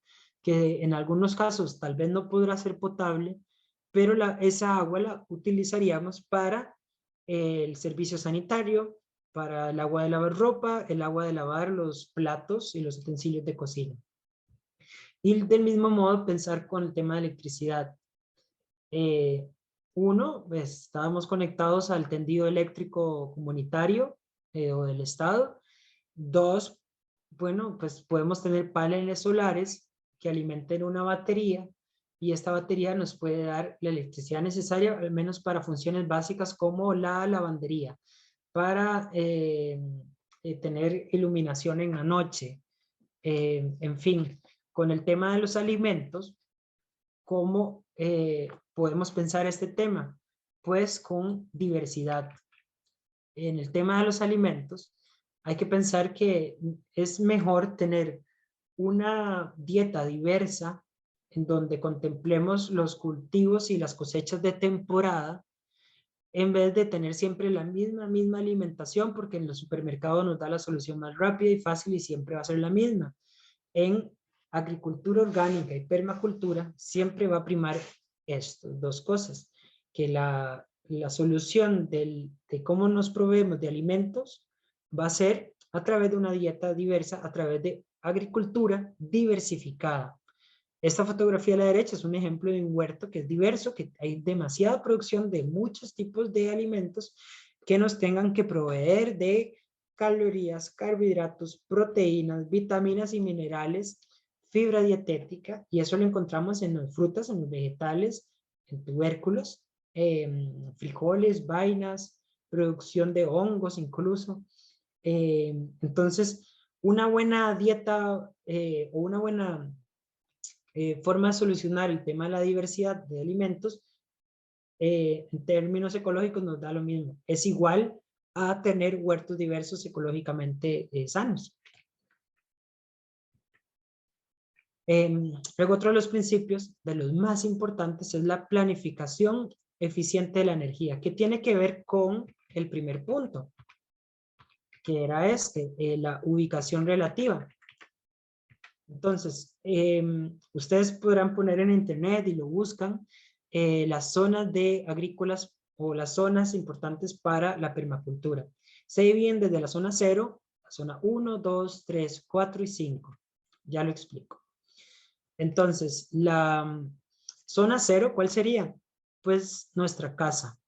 que en algunos casos tal vez no podrá ser potable, pero esa agua la utilizaríamos para el servicio sanitario, para el agua de lavar ropa, el agua de lavar los platos y los utensilios de cocina. Y del mismo modo pensar con el tema de electricidad. Uno, pues, estábamos conectados al tendido eléctrico comunitario o del Estado. Dos, bueno, pues podemos tener paneles solares que alimenten una batería y esta batería nos puede dar la electricidad necesaria, al menos para funciones básicas como la lavandería, para tener iluminación en la noche. En fin, con el tema de los alimentos, ¿cómo podemos pensar este tema? Pues con diversidad. En el tema de los alimentos, hay que pensar que es mejor tener una dieta diversa en donde contemplemos los cultivos y las cosechas de temporada, en vez de tener siempre la misma alimentación, porque en los supermercados nos da la solución más rápida y fácil y siempre va a ser la misma. En agricultura orgánica y permacultura siempre va a primar estas dos cosas, que la solución de cómo nos proveemos de alimentos va a ser a través de una dieta diversa, a través de agricultura diversificada. Esta fotografía a la derecha es un ejemplo de un huerto que es diverso, que hay demasiada producción de muchos tipos de alimentos que nos tengan que proveer de calorías, carbohidratos, proteínas, vitaminas y minerales, fibra dietética, y eso lo encontramos en las frutas, en los vegetales, en tubérculos, frijoles, vainas, producción de hongos incluso. Entonces, una buena dieta o una buena forma de solucionar el tema de la diversidad de alimentos, en términos ecológicos nos da lo mismo. Es igual a tener huertos diversos ecológicamente sanos. Luego otro de los principios, de los más importantes, es la planificación eficiente de la energía, que tiene que ver con el primer punto, que era la ubicación relativa. Entonces, ustedes podrán poner en internet y lo buscan, las zonas de agrícolas o las zonas importantes para la permacultura. Se dividen desde la zona 0, la zona 1, 2, 3, 4 y 5. Ya lo explico. Entonces, la zona 0, ¿cuál sería? Pues nuestra casa.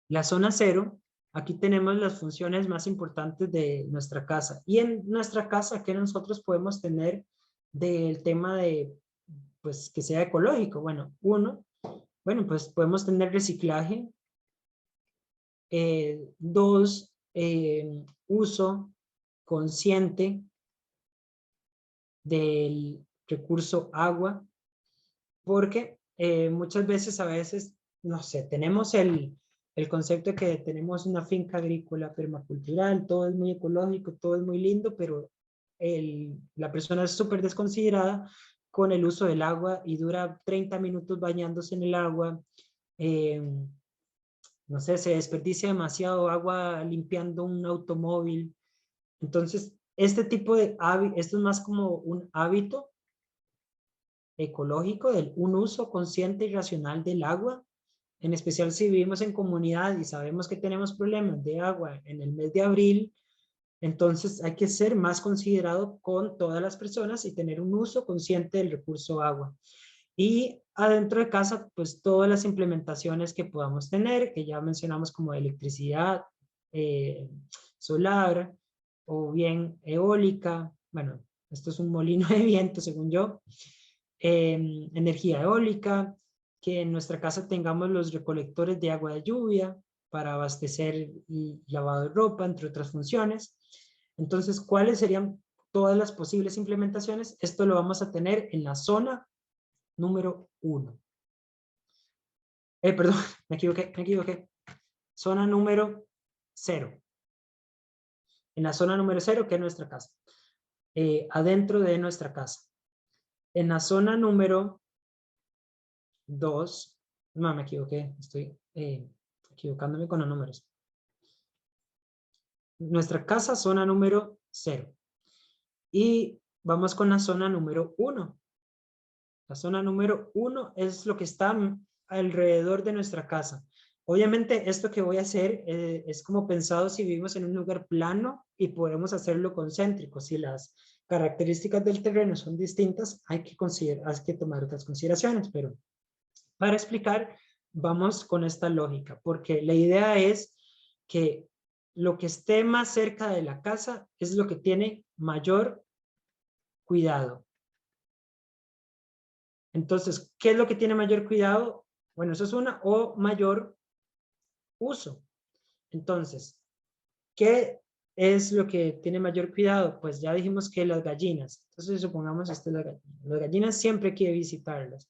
La zona 0, aquí tenemos las funciones más importantes de nuestra casa. Y en nuestra casa, ¿qué nosotros podemos tener del tema de, pues, que sea ecológico? Bueno, pues podemos tener reciclaje. 2, uso consciente del recurso agua, porque muchas veces, no sé, tenemos el concepto de que tenemos una finca agrícola permacultural, todo es muy ecológico, todo es muy lindo, pero la persona es súper desconsiderada con el uso del agua y dura 30 minutos bañándose en el agua. No sé, se desperdicia demasiado agua limpiando un automóvil. Entonces, este tipo de hábito, esto es más como un hábito ecológico del un uso consciente y racional del agua, en especial si vivimos en comunidad y sabemos que tenemos problemas de agua en el mes de abril. Entonces hay que ser más considerado con todas las personas y tener un uso consciente del recurso agua. Y adentro de casa, pues todas las implementaciones que podamos tener, que ya mencionamos como electricidad, solar o bien eólica. Bueno, esto es un molino de viento según yo. Energía eólica, que en nuestra casa tengamos los recolectores de agua de lluvia para abastecer y lavado de ropa, entre otras funciones. Entonces, ¿cuáles serían todas las posibles implementaciones? Esto lo vamos a tener en la zona número 1. Perdón, me equivoqué. Zona número 0. En la zona número 0, que es nuestra casa. Adentro de nuestra casa. En la zona número 2, no, me equivoqué, estoy equivocándome con los números. Nuestra casa, zona número 0. Y vamos con la zona número 1. La zona número 1 es lo que está alrededor de nuestra casa. Obviamente esto que voy a hacer es como pensado si vivimos en un lugar plano y podemos hacerlo concéntrico. Si las características del terreno son distintas, hay que tomar otras consideraciones, pero para explicar, vamos con esta lógica, porque la idea es que lo que esté más cerca de la casa es lo que tiene mayor cuidado. Entonces, ¿qué es lo que tiene mayor cuidado? Bueno, eso es una, o mayor uso. Entonces, ¿qué es lo que tiene mayor cuidado? Pues ya dijimos que las gallinas. Entonces, supongamos esto es la gallina. Las gallinas siempre hay que visitarlas.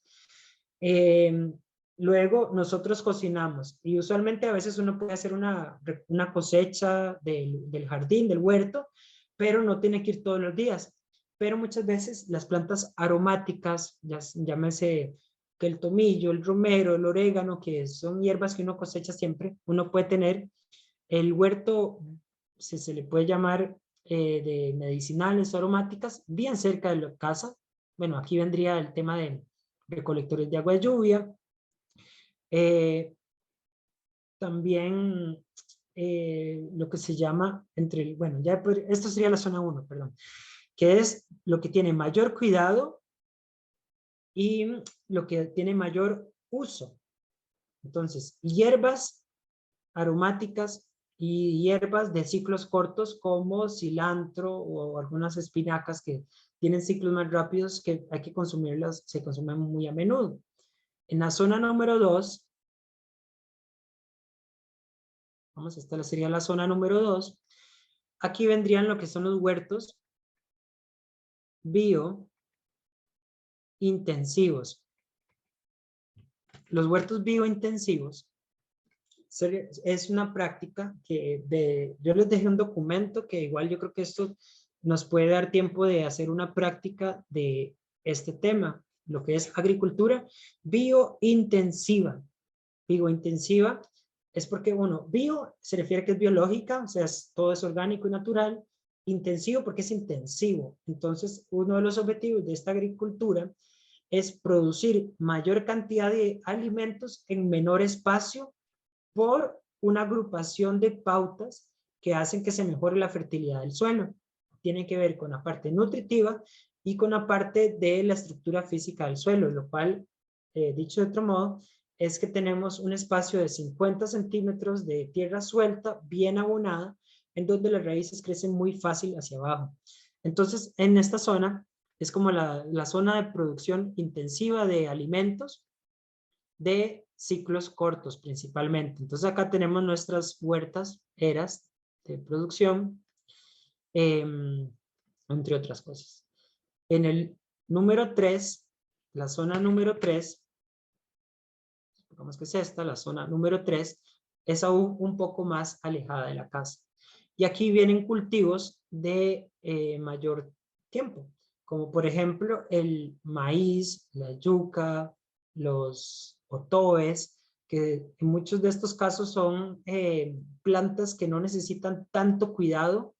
Luego nosotros cocinamos y usualmente a veces uno puede hacer una cosecha del jardín, del huerto, pero no tiene que ir todos los días. pero muchas veces las plantas aromáticas, llámese que el tomillo, el romero, el orégano, que son hierbas que uno cosecha siempre, uno puede tener el huerto, si se le puede llamar de medicinales o aromáticas, bien cerca de la casa. Bueno, aquí vendría el tema de recolectores de agua de lluvia. También lo que se llama, bueno, esto sería la zona 1, perdón, que es lo que tiene mayor cuidado y lo que tiene mayor uso. Entonces, hierbas aromáticas y hierbas de ciclos cortos como cilantro o algunas espinacas que tienen ciclos más rápidos que hay que consumirlas, se consumen muy a menudo. En la zona número 2, esta sería la zona número 2, aquí vendrían lo que son los huertos biointensivos. Los huertos biointensivos es una práctica que yo les dejé un documento que igual yo creo que esto nos puede dar tiempo de hacer una práctica de este tema, lo que es agricultura biointensiva. Biointensiva es porque, bueno, bio se refiere a que es biológica, o sea, todo es orgánico y natural. Intensivo porque es intensivo. Entonces, uno de los objetivos de esta agricultura es producir mayor cantidad de alimentos en menor espacio por una agrupación de pautas que hacen que se mejore la fertilidad del suelo. Tiene que ver con la parte nutritiva y con la parte de la estructura física del suelo, lo cual, dicho de otro modo, es que tenemos un espacio de 50 centímetros de tierra suelta, bien abonada, en donde las raíces crecen muy fácil hacia abajo. Entonces, en esta zona, es como la zona de producción intensiva de alimentos de ciclos cortos principalmente. Entonces acá tenemos nuestras huertas, eras de producción, entre otras cosas. En el número 3, la zona número 3, supongamos que es esta, la zona número 3, es aún un poco más alejada de la casa. Y aquí vienen cultivos de mayor tiempo, como por ejemplo el maíz, la yuca, los otoes, que en muchos de estos casos son plantas que no necesitan tanto cuidado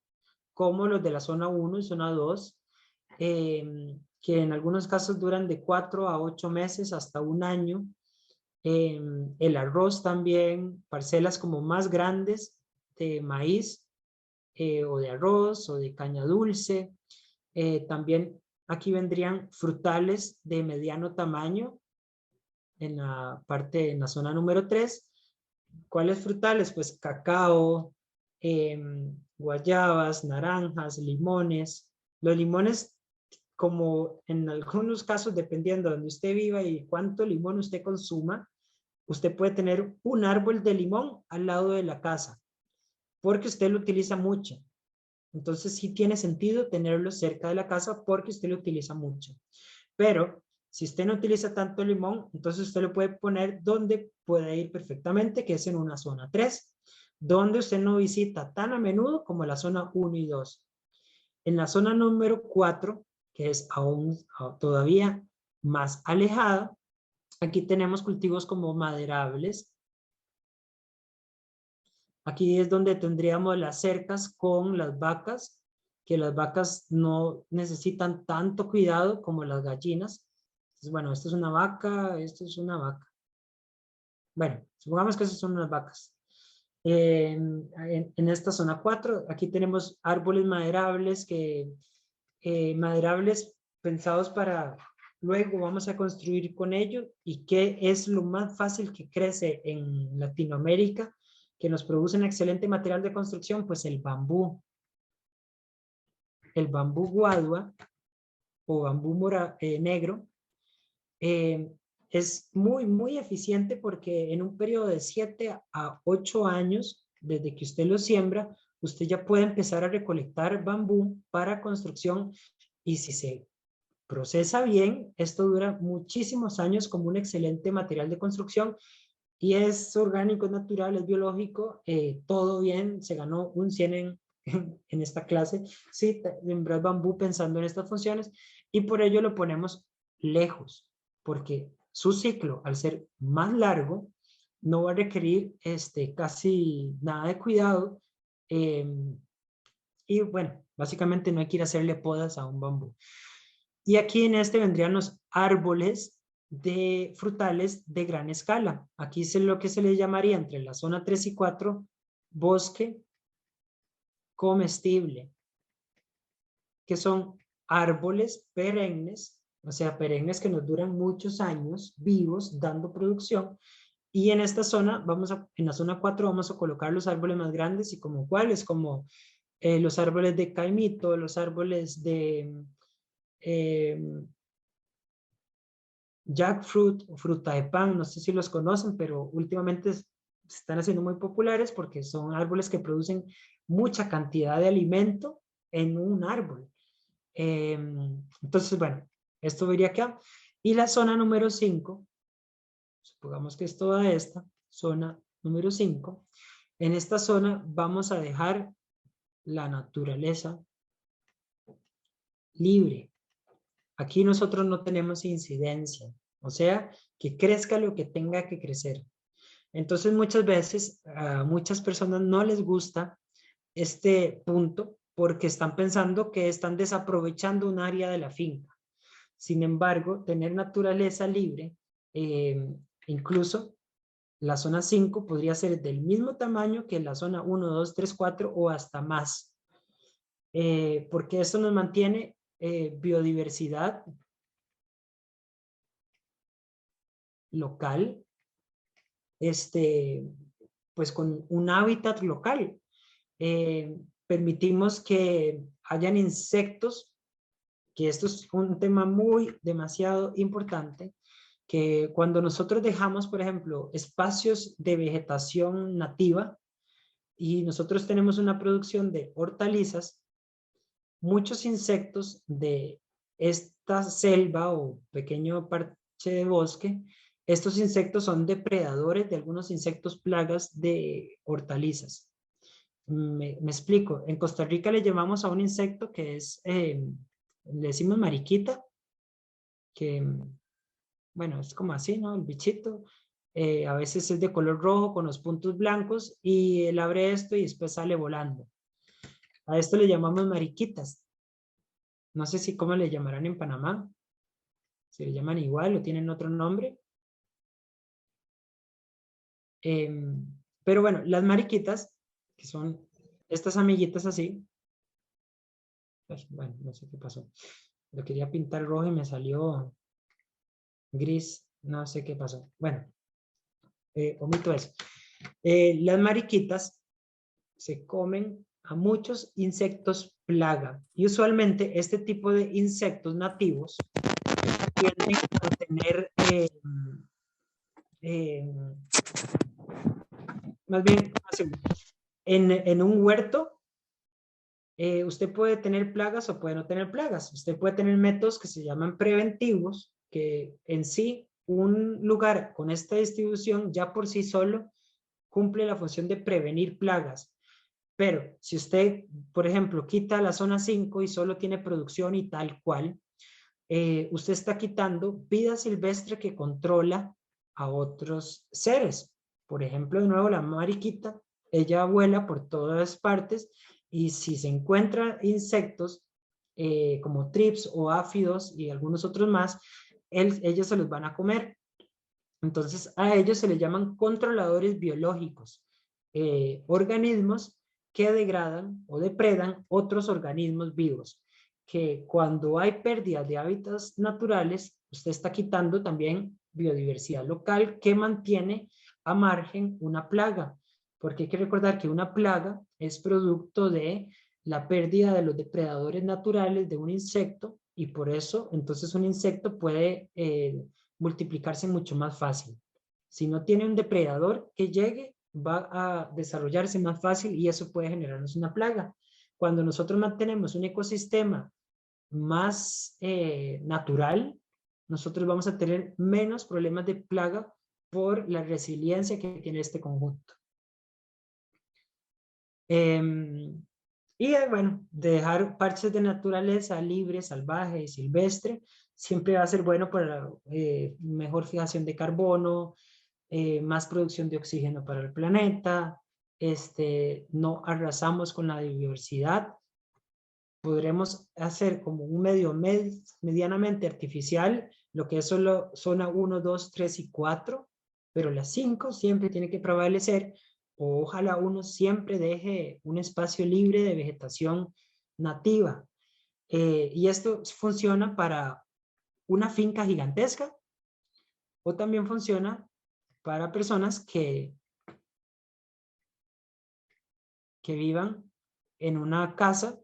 como los de la zona 1 y zona 2, que en algunos casos duran de 4 a 8 meses hasta un año. El arroz también, parcelas como más grandes de maíz o de arroz o de caña dulce. También aquí vendrían frutales de mediano tamaño en la zona número 3. ¿Cuáles frutales? Pues cacao, guayabas, naranjas, limones. Los limones, como en algunos casos, dependiendo de donde usted viva y cuánto limón usted consuma, usted puede tener un árbol de limón al lado de la casa, porque usted lo utiliza mucho. Entonces sí tiene sentido tenerlo cerca de la casa porque usted lo utiliza mucho. Pero si usted no utiliza tanto limón, entonces usted lo puede poner donde puede ir perfectamente, que es en una zona 3, donde usted no visita tan a menudo como la zona 1 y 2. En la zona número 4, que es aún todavía más alejada, aquí tenemos cultivos como maderables. Aquí es donde tendríamos las cercas con las vacas, que las vacas no necesitan tanto cuidado como las gallinas. Entonces, bueno, esto es una vaca, esto es una vaca. Bueno, supongamos que esas son unas vacas. En esta zona 4, aquí tenemos árboles maderables, maderables pensados para luego vamos a construir con ellos. ¿Y qué es lo más fácil que crece en Latinoamérica, que nos produce un excelente material de construcción? Pues el bambú. El bambú guadua o bambú negro es muy eficiente porque en un periodo de 7 a 8 años, desde que usted lo siembra, usted ya puede empezar a recolectar bambú para construcción, y si se procesa bien, esto dura muchísimos años como un excelente material de construcción, y es orgánico, es natural, es biológico, todo bien, se ganó un 100 en esta clase, sí, sembrar bambú pensando en estas funciones y por ello lo ponemos lejos, porque su ciclo, al ser más largo, no va a requerir casi nada de cuidado y bueno, básicamente no hay que ir a hacerle podas a un bambú. Y aquí en este vendrían los árboles de frutales de gran escala. Aquí es lo que se le llamaría entre la zona 3 y 4 bosque comestible, que son árboles perennes, o sea, perennes que nos duran muchos años vivos dando producción. Y en esta zona, en la zona 4 vamos a colocar los árboles más grandes y como cuáles, como los árboles de caimito, los árboles de jackfruit o fruta de pan, no sé si los conocen, pero últimamente se están haciendo muy populares porque son árboles que producen mucha cantidad de alimento en un árbol. Entonces, bueno, esto vería acá. Y la zona número 5, supongamos que es toda esta, zona número 5, en esta zona vamos a dejar la naturaleza libre. Aquí nosotros no tenemos incidencia, o sea, que crezca lo que tenga que crecer. Entonces muchas veces a muchas personas no les gusta este punto porque están pensando que están desaprovechando un área de la finca. Sin embargo, tener naturaleza libre, incluso la zona 5 podría ser del mismo tamaño que la zona 1, 2, 3, 4 o hasta más. Porque esto nos mantiene biodiversidad local, pues con un hábitat local. Permitimos que hayan insectos, que esto es un tema demasiado importante, que cuando nosotros dejamos, por ejemplo, espacios de vegetación nativa y nosotros tenemos una producción de hortalizas, muchos insectos de esta selva o pequeño parche de bosque, estos insectos son depredadores de algunos insectos plagas de hortalizas. Me explico. En Costa Rica le llamamos a un insecto que es, le decimos mariquita, que, bueno, es como así, ¿no? El bichito. A veces es de color rojo con los puntos blancos y él abre esto y después sale volando. A esto le llamamos mariquitas. No sé si cómo le llamarán en Panamá. Si le llaman igual o tienen otro nombre. Pero bueno, las mariquitas, que son estas amiguitas así. Ay, bueno, no sé qué pasó. Lo quería pintar rojo y me salió gris. No sé qué pasó. Bueno, omito eso. Las mariquitas se comen a muchos insectos plaga. Y usualmente este tipo de insectos nativos tienden a tener más bien en un huerto usted puede tener plagas o puede no tener plagas. Usted puede tener métodos que se llaman preventivos, que en sí un lugar con esta distribución ya por sí solo cumple la función de prevenir plagas. Pero si usted, por ejemplo, quita la zona 5 y solo tiene producción y tal cual, usted está quitando vida silvestre que controla a otros seres. Por ejemplo, de nuevo, la mariquita, ella vuela por todas partes y si se encuentra insectos como trips o áfidos y algunos otros más, ellos se los van a comer. Entonces, a ellos se les llaman controladores biológicos, organismos que degradan o depredan otros organismos vivos, que cuando hay pérdida de hábitats naturales, usted está quitando también biodiversidad local que mantiene a margen una plaga, porque hay que recordar que una plaga es producto de la pérdida de los depredadores naturales de un insecto y por eso entonces un insecto puede multiplicarse mucho más fácil. Si no tiene un depredador que llegue, va a desarrollarse más fácil y eso puede generarnos una plaga. Cuando nosotros mantenemos un ecosistema más natural, nosotros vamos a tener menos problemas de plaga por la resiliencia que tiene este conjunto. Y bueno, dejar parches de naturaleza libre, salvaje y silvestre siempre va a ser bueno para mejor fijación de carbono, más producción de oxígeno para el planeta, no arrasamos con la diversidad. Podremos hacer como un medio medianamente artificial, lo que es solo zona 1, 2, 3 y 4, pero las 5 siempre tiene que prevalecer, o ojalá uno siempre deje un espacio libre de vegetación nativa. Y esto funciona para una finca gigantesca, o también funciona para personas que vivan en una casa.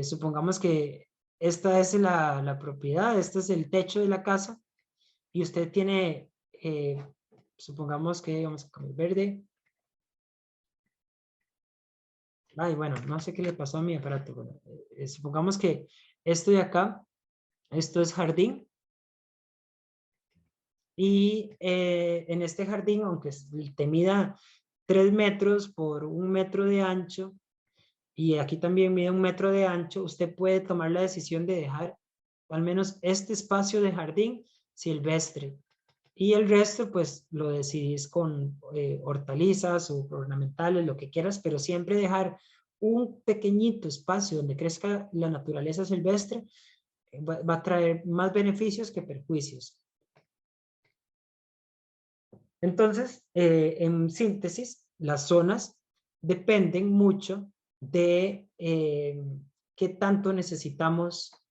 Supongamos que esta es la propiedad, este es el techo de la casa, y usted tiene, supongamos que vamos a poner verde. Ay, bueno, no sé qué le pasó a mi aparato. Bueno, supongamos que esto de acá, esto es jardín. Y en este jardín, aunque te mida 3 metros por 1 metro de ancho, y aquí también mide 1 metro de ancho, usted puede tomar la decisión de dejar al menos este espacio de jardín silvestre. Y el resto, pues, lo decidís con hortalizas o ornamentales, lo que quieras, pero siempre dejar un pequeñito espacio donde crezca la naturaleza silvestre va a traer más beneficios que perjuicios. Entonces, en síntesis, las zonas dependen mucho de qué tanto necesitamos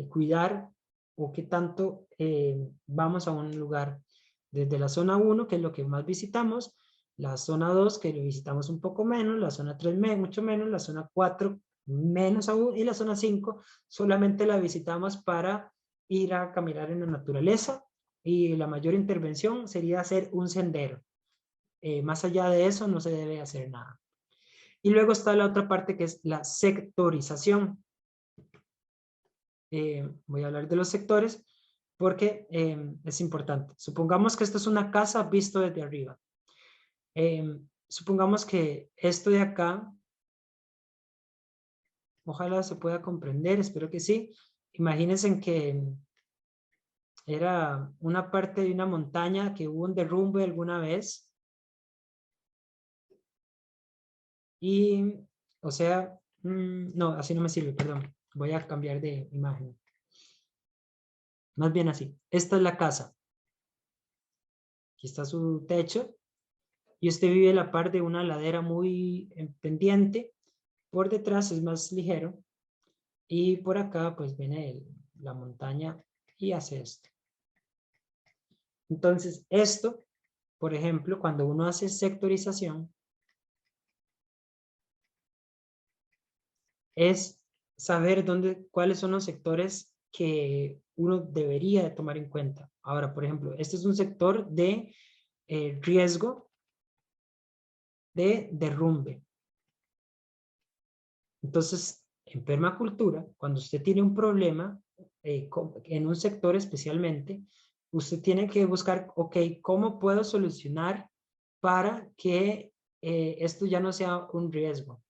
cuidar o qué tanto vamos a un lugar. Desde la zona 1, que es lo que más visitamos, la zona 2, que lo visitamos un poco menos, la zona 3 mucho menos, la zona 4 menos aún, y la zona 5 solamente la visitamos para ir a caminar en la naturaleza, y la mayor intervención sería hacer un sendero. Más allá de eso no se debe hacer nada. Y luego está la otra parte, que es la sectorización. Voy a hablar de los sectores porque es importante. Supongamos que esto es una casa visto desde arriba. Supongamos que esto de acá, ojalá se pueda comprender, espero que sí. Imagínense que era una parte de una montaña que hubo un derrumbe alguna vez. Y, o sea, no, así no me sirve, perdón. Voy a cambiar de imagen. Más bien así. Esta es la casa. Aquí está su techo. Y usted vive a la par de una ladera muy pendiente. Por detrás es más ligero. Y por acá pues viene la montaña y hace esto. Entonces esto, por ejemplo, cuando uno hace sectorización, es saber cuáles son los sectores que uno debería de tomar en cuenta. Ahora, por ejemplo, este es un sector de riesgo de derrumbe. Entonces, en permacultura, cuando usted tiene un problema, en un sector especialmente, usted tiene que buscar, ok, ¿cómo puedo solucionar para que esto ya no sea un riesgo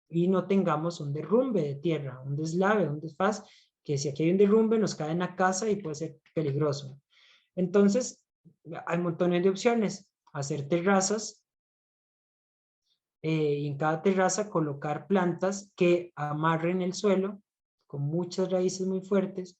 y no tengamos un derrumbe de tierra, un deslave, un desfaz, que si aquí hay un derrumbe nos cae en la casa y puede ser peligroso? Entonces, hay montones de opciones. Hacer terrazas, y en cada terraza colocar plantas que amarren el suelo con muchas raíces muy fuertes,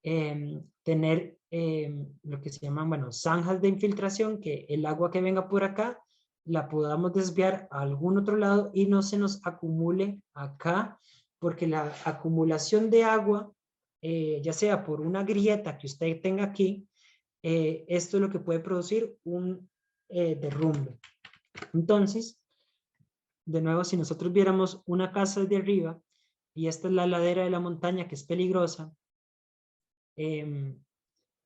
tener lo que se llaman, bueno, zanjas de infiltración, que el agua que venga por acá la podamos desviar a algún otro lado y no se nos acumule acá, porque la acumulación de agua, ya sea por una grieta que usted tenga aquí, esto es lo que puede producir un derrumbe. Entonces, de nuevo, si nosotros viéramos una casa desde arriba y esta es la ladera de la montaña que es peligrosa,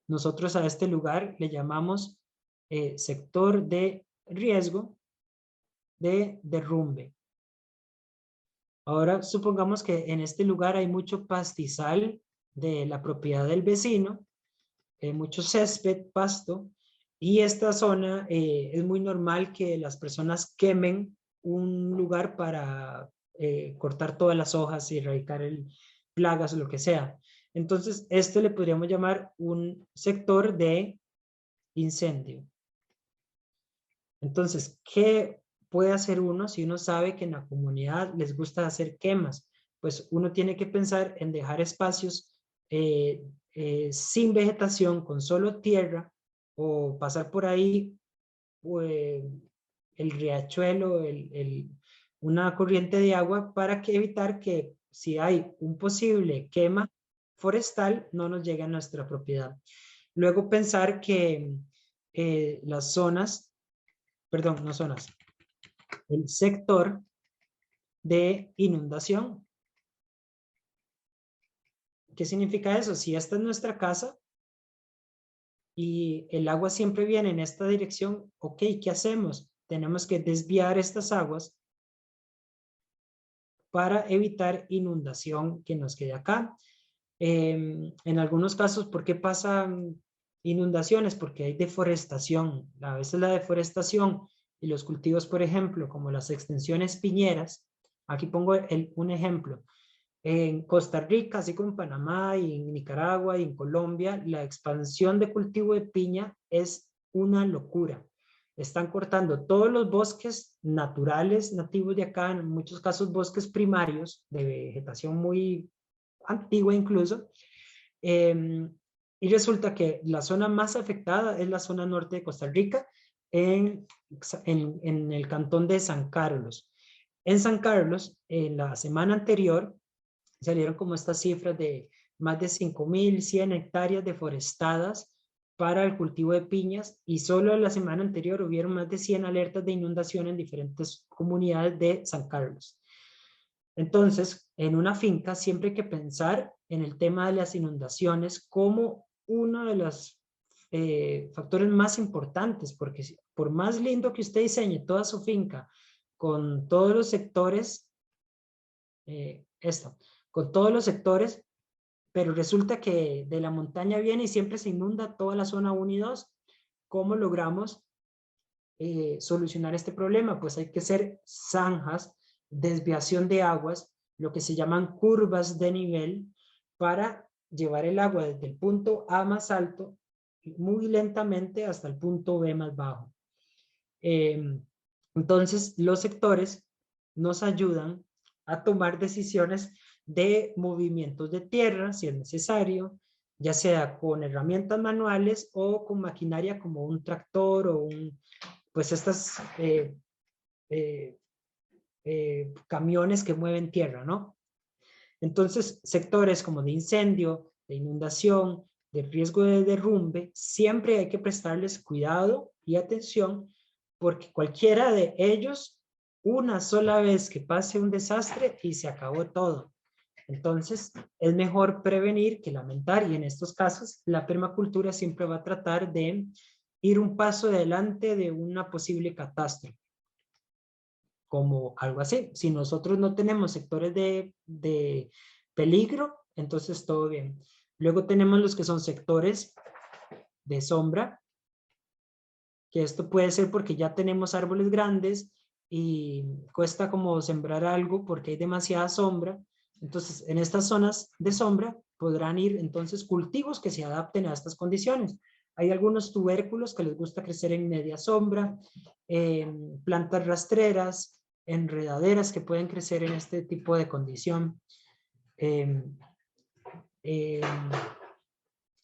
nosotros a este lugar le llamamos sector de riesgo de derrumbe. Ahora supongamos que en este lugar hay mucho pastizal de la propiedad del vecino, mucho césped, pasto, y esta zona es muy normal que las personas quemen un lugar para cortar todas las hojas y erradicar plagas o lo que sea. Entonces, esto le podríamos llamar un sector de incendio. Entonces, ¿qué puede hacer uno si uno sabe que en la comunidad les gusta hacer quemas? Pues uno tiene que pensar en dejar espacios sin vegetación, con solo tierra, o pasar por ahí pues, el riachuelo, una corriente de agua para evitar que si hay un posible quema forestal no nos llegue a nuestra propiedad. Luego pensar que las zonas, perdón, no zonas, el sector de inundación. ¿Qué significa eso? Si esta es nuestra casa y el agua siempre viene en esta dirección, ok, ¿qué hacemos? Tenemos que desviar estas aguas para evitar inundación que nos quede acá. En algunos casos, ¿por qué pasan inundaciones? Porque hay deforestación. A veces la deforestación y los cultivos, por ejemplo, como las extensiones piñeras, aquí pongo un ejemplo. En Costa Rica, así como en Panamá y en Nicaragua y en Colombia, la expansión de cultivo de piña es una locura. Están cortando todos los bosques naturales nativos de acá, en muchos casos bosques primarios de vegetación muy antigua incluso, y resulta que la zona más afectada es la zona norte de Costa Rica, en el cantón de San Carlos. En San Carlos, en la semana anterior, salieron como estas cifras de más de 5.100 hectáreas deforestadas para el cultivo de piñas, y solo la semana anterior hubieron más de 100 alertas de inundación en diferentes comunidades de San Carlos. Entonces, en una finca siempre hay que pensar en el tema de las inundaciones como uno de los factores más importantes, porque por más lindo que usted diseñe toda su finca con todos los sectores, con todos los sectores, pero resulta que de la montaña viene y siempre se inunda toda la zona 1 y 2, ¿cómo logramos solucionar este problema? Pues hay que hacer zanjas, desviación de aguas, lo que se llaman curvas de nivel, para llevar el agua desde el punto A más alto muy lentamente hasta el punto B más bajo. Entonces, los sectores nos ayudan a tomar decisiones de movimientos de tierra, si es necesario, ya sea con herramientas manuales o con maquinaria como un tractor o pues estas camiones que mueven tierra, ¿no? Entonces, sectores como de incendio, de inundación, de riesgo de derrumbe, siempre hay que prestarles cuidado y atención, porque cualquiera de ellos, una sola vez que pase un desastre y se acabó todo. Entonces, es mejor prevenir que lamentar, y en estos casos, la permacultura siempre va a tratar de ir un paso adelante de una posible catástrofe, como algo así. Si nosotros no tenemos sectores de peligro, entonces todo bien. Luego tenemos los que son sectores de sombra, que esto puede ser porque ya tenemos árboles grandes y cuesta como sembrar algo porque hay demasiada sombra. Entonces, en estas zonas de sombra podrán ir entonces cultivos que se adapten a estas condiciones. Hay algunos tubérculos que les gusta crecer en media sombra, plantas rastreras, enredaderas que pueden crecer en este tipo de condición.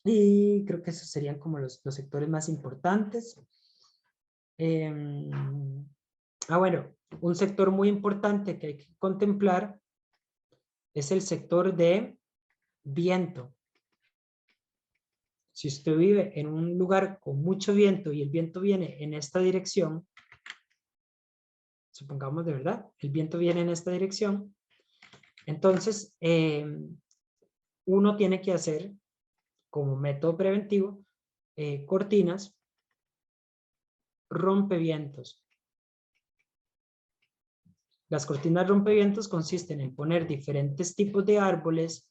Y creo que esos serían como los sectores más importantes. Bueno, un sector muy importante que hay que contemplar es el sector de viento. Si usted vive en un lugar con mucho viento y el viento viene en esta dirección, supongamos de verdad, el viento viene en esta dirección, entonces uno tiene que hacer como método preventivo cortinas rompevientos. Las cortinas rompevientos consisten en poner diferentes tipos de árboles,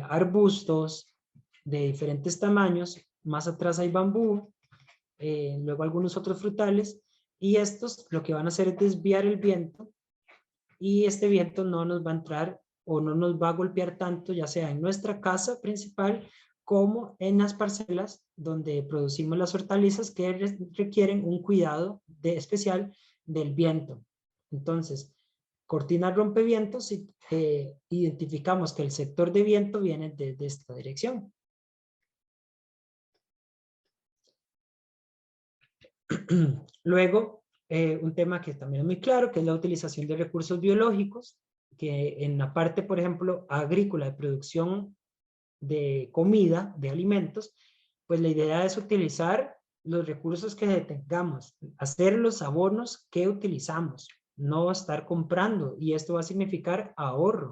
arbustos de diferentes tamaños, más atrás hay bambú, luego algunos otros frutales, y estos lo que van a hacer es desviar el viento, y este viento no nos va a entrar o no nos va a golpear tanto, ya sea en nuestra casa principal como en las parcelas donde producimos las hortalizas que requieren un cuidado especial del viento. Entonces, cortina rompevientos, y identificamos que el sector de viento viene desde esta dirección. Luego, un tema que también es muy claro, que es la utilización de recursos biológicos, que en la parte, por ejemplo, agrícola, de producción de comida, de alimentos, pues la idea es utilizar los recursos que tengamos, hacer los abonos que utilizamos, no estar comprando, y esto va a significar ahorro.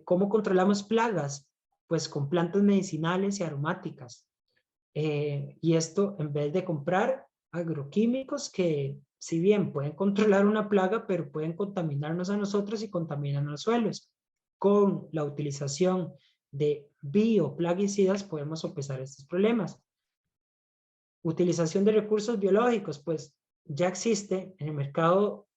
¿Cómo controlamos plagas? Pues con plantas medicinales y aromáticas. Y esto en vez de comprar agroquímicos que, si bien pueden controlar una plaga, pero pueden contaminarnos a nosotros y contaminan los suelos. Con la utilización de bioplaguicidas podemos sopesar estos problemas. Utilización de recursos biológicos, pues ya existe en el mercado,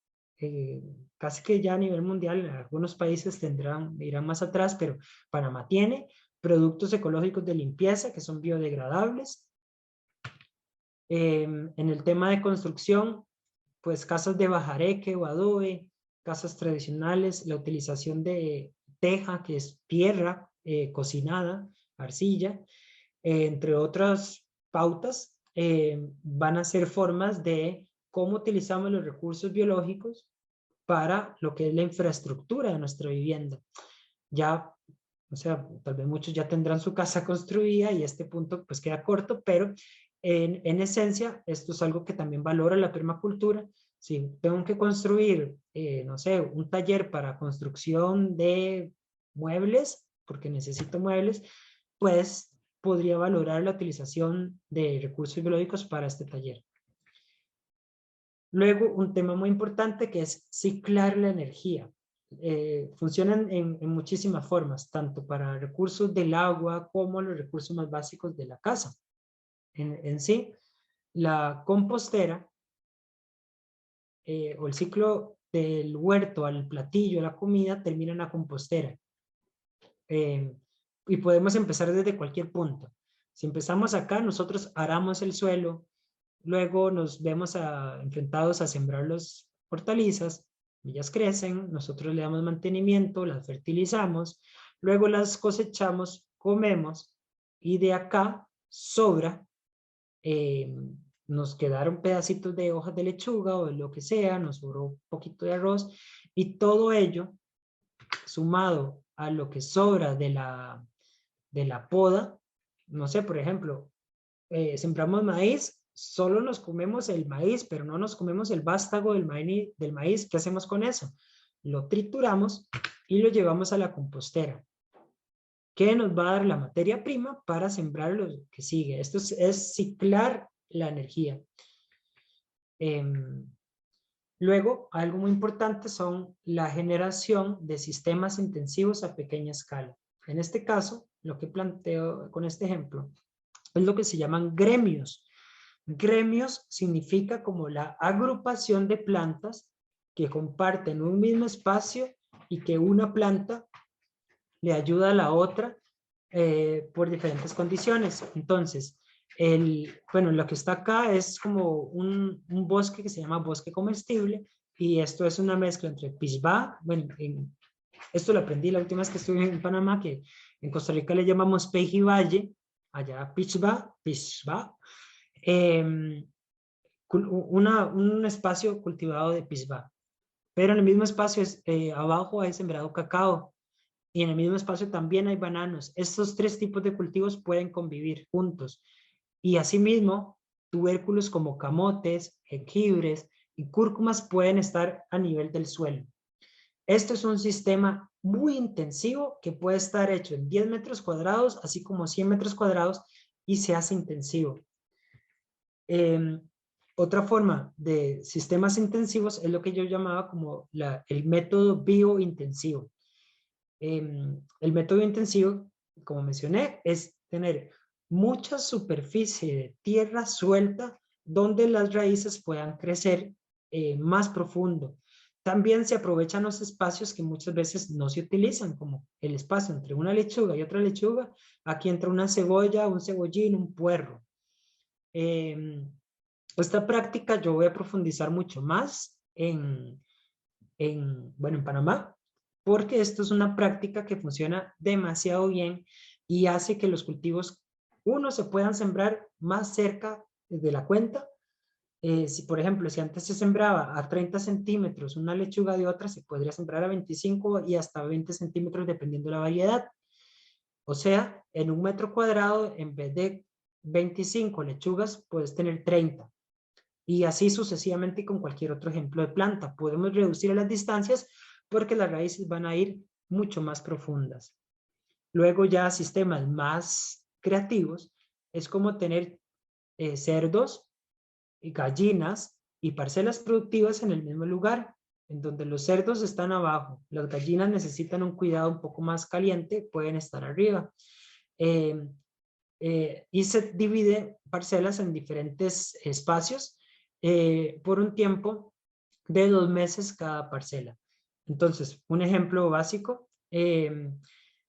casi que ya a nivel mundial. Algunos países irán más atrás, pero Panamá tiene productos ecológicos de limpieza que son biodegradables. En el tema de construcción, pues casas de bajareque o adobe, casas tradicionales, la utilización de teja, que es tierra cocinada, arcilla, entre otras pautas, van a ser formas de cómo utilizamos los recursos biológicos para lo que es la infraestructura de nuestra vivienda. Ya, o sea, tal vez muchos ya tendrán su casa construida y este punto pues queda corto, pero en esencia esto es algo que también valora la permacultura. Si tengo que construir, no sé, un taller para construcción de muebles, porque necesito muebles, pues podría valorar la utilización de recursos biológicos para este taller. Luego, un tema muy importante que es ciclar la energía. Funcionan en muchísimas formas, tanto para recursos del agua como los recursos más básicos de la casa. En sí, la compostera o el ciclo del huerto al platillo, a la comida, termina en la compostera. Y podemos empezar desde cualquier punto. Si empezamos acá, nosotros aramos el suelo, luego nos vemos enfrentados a sembrar las hortalizas, ellas crecen, nosotros le damos mantenimiento, las fertilizamos, luego las cosechamos, comemos, y de acá sobra, nos quedaron pedacitos de hojas de lechuga o de lo que sea, nos sobró un poquito de arroz, y todo ello sumado a lo que sobra de la poda, no sé, por ejemplo, sembramos maíz, solo nos comemos el maíz, pero no nos comemos el vástago del maíz. ¿Qué hacemos con eso? Lo trituramos y lo llevamos a la compostera, que nos va a dar la materia prima para sembrar lo que sigue. Esto es ciclar la energía. Luego, algo muy importante son la generación de sistemas intensivos a pequeña escala. En este caso, lo que planteo con este ejemplo es lo que se llaman gremios. Gremios significa como la agrupación de plantas que comparten un mismo espacio y que una planta le ayuda a la otra por diferentes condiciones. Entonces, bueno, lo que está acá es como un bosque que se llama bosque comestible, y esto es una mezcla entre pisbá, bueno, esto lo aprendí la última vez que estuve en Panamá, que en Costa Rica le llamamos pejivalle, allá pisbá, un espacio cultivado de pisbá, pero en el mismo espacio abajo hay sembrado cacao, y en el mismo espacio también hay bananos. Estos tres tipos de cultivos pueden convivir juntos. Y asimismo, tubérculos como camotes, jengibres y cúrcumas pueden estar a nivel del suelo. Esto es un sistema muy intensivo que puede estar hecho en 10 metros cuadrados, así como 100 metros cuadrados, y se hace intensivo. Otra forma de sistemas intensivos es lo que yo llamaba como el método biointensivo. El método intensivo, como mencioné, es tener mucha superficie de tierra suelta donde las raíces puedan crecer más profundo. También se aprovechan los espacios que muchas veces no se utilizan, como el espacio entre una lechuga y otra lechuga. Aquí entra una cebolla, un cebollín, un puerro. Esta práctica yo voy a profundizar mucho más bueno, en Panamá, porque esto es una práctica que funciona demasiado bien y hace que los cultivos, uno, se puedan sembrar más cerca de la cuenta. Si, por ejemplo, si antes se sembraba a 30 centímetros una lechuga de otra, se podría sembrar a 25 y hasta 20 centímetros dependiendo de la variedad. O sea, en un metro cuadrado, en vez de 25 lechugas, puedes tener 30. Y así sucesivamente con cualquier otro ejemplo de planta. Podemos reducir las distancias porque las raíces van a ir mucho más profundas. Luego ya sistemas más creativos es como tener cerdos, y gallinas y parcelas productivas en el mismo lugar, en donde los cerdos están abajo, las gallinas necesitan un cuidado un poco más caliente, pueden estar arriba. Y se divide parcelas en diferentes espacios por un tiempo de 2 meses cada parcela. Entonces, un ejemplo básico,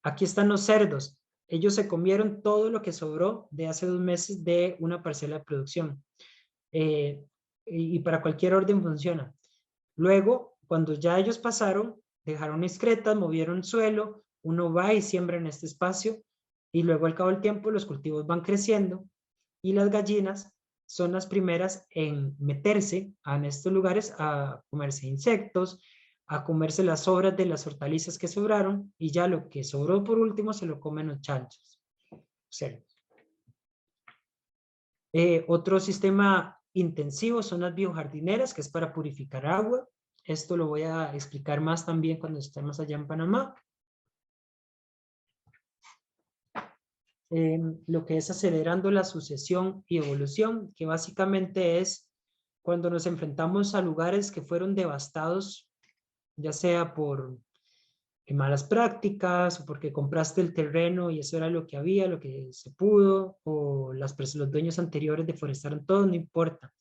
aquí están los cerdos. Ellos se comieron todo lo que sobró de hace 2 meses de una parcela de producción. Y para cualquier orden funciona. Luego, cuando ya ellos pasaron, dejaron excretas, movieron suelo, uno va y siembra en este espacio y luego al cabo del tiempo los cultivos van creciendo y las gallinas son las primeras en meterse en estos lugares a comerse insectos, a comerse las sobras de las hortalizas que sobraron y ya lo que sobró por último se lo comen los chanchos. Otro sistema intensivo son las biojardineras, que es para purificar agua. Esto lo voy a explicar más también cuando estemos allá en Panamá. Lo que es acelerando la sucesión y evolución, que básicamente es cuando nos enfrentamos a lugares que fueron devastados, ya sea por malas prácticas o porque compraste el terreno y eso era lo que había, lo que se pudo, o los dueños anteriores deforestaron todo, no importa.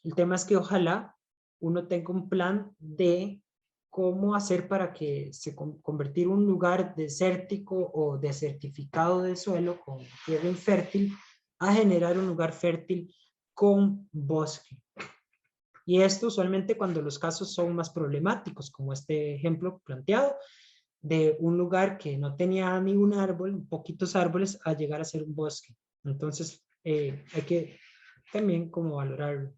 El tema es que ojalá uno tenga un plan de cómo hacer para que convertir un lugar desértico o desertificado de suelo con tierra infértil a generar un lugar fértil con bosque. Y esto usualmente cuando los casos son más problemáticos, como este ejemplo planteado, de un lugar que no tenía ni un árbol, poquitos árboles, a llegar a ser un bosque. Entonces, hay que también como valorarlo.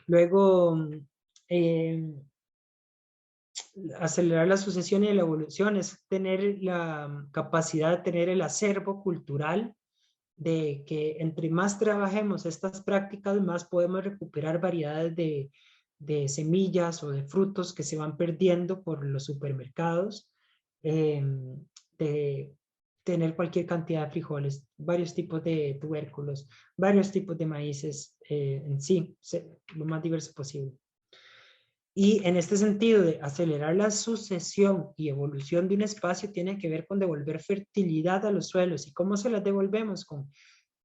Luego, acelerar la sucesión y la evolución es tener la capacidad de tener el acervo cultural de que entre más trabajemos estas prácticas, más podemos recuperar variedades de semillas o de frutos que se van perdiendo por los supermercados, de tener cualquier cantidad de frijoles, varios tipos de tubérculos, varios tipos de maíces en sí, lo más diverso posible. Y en este sentido de acelerar la sucesión y evolución de un espacio tiene que ver con devolver fertilidad a los suelos. ¿Y cómo se las devolvemos? Con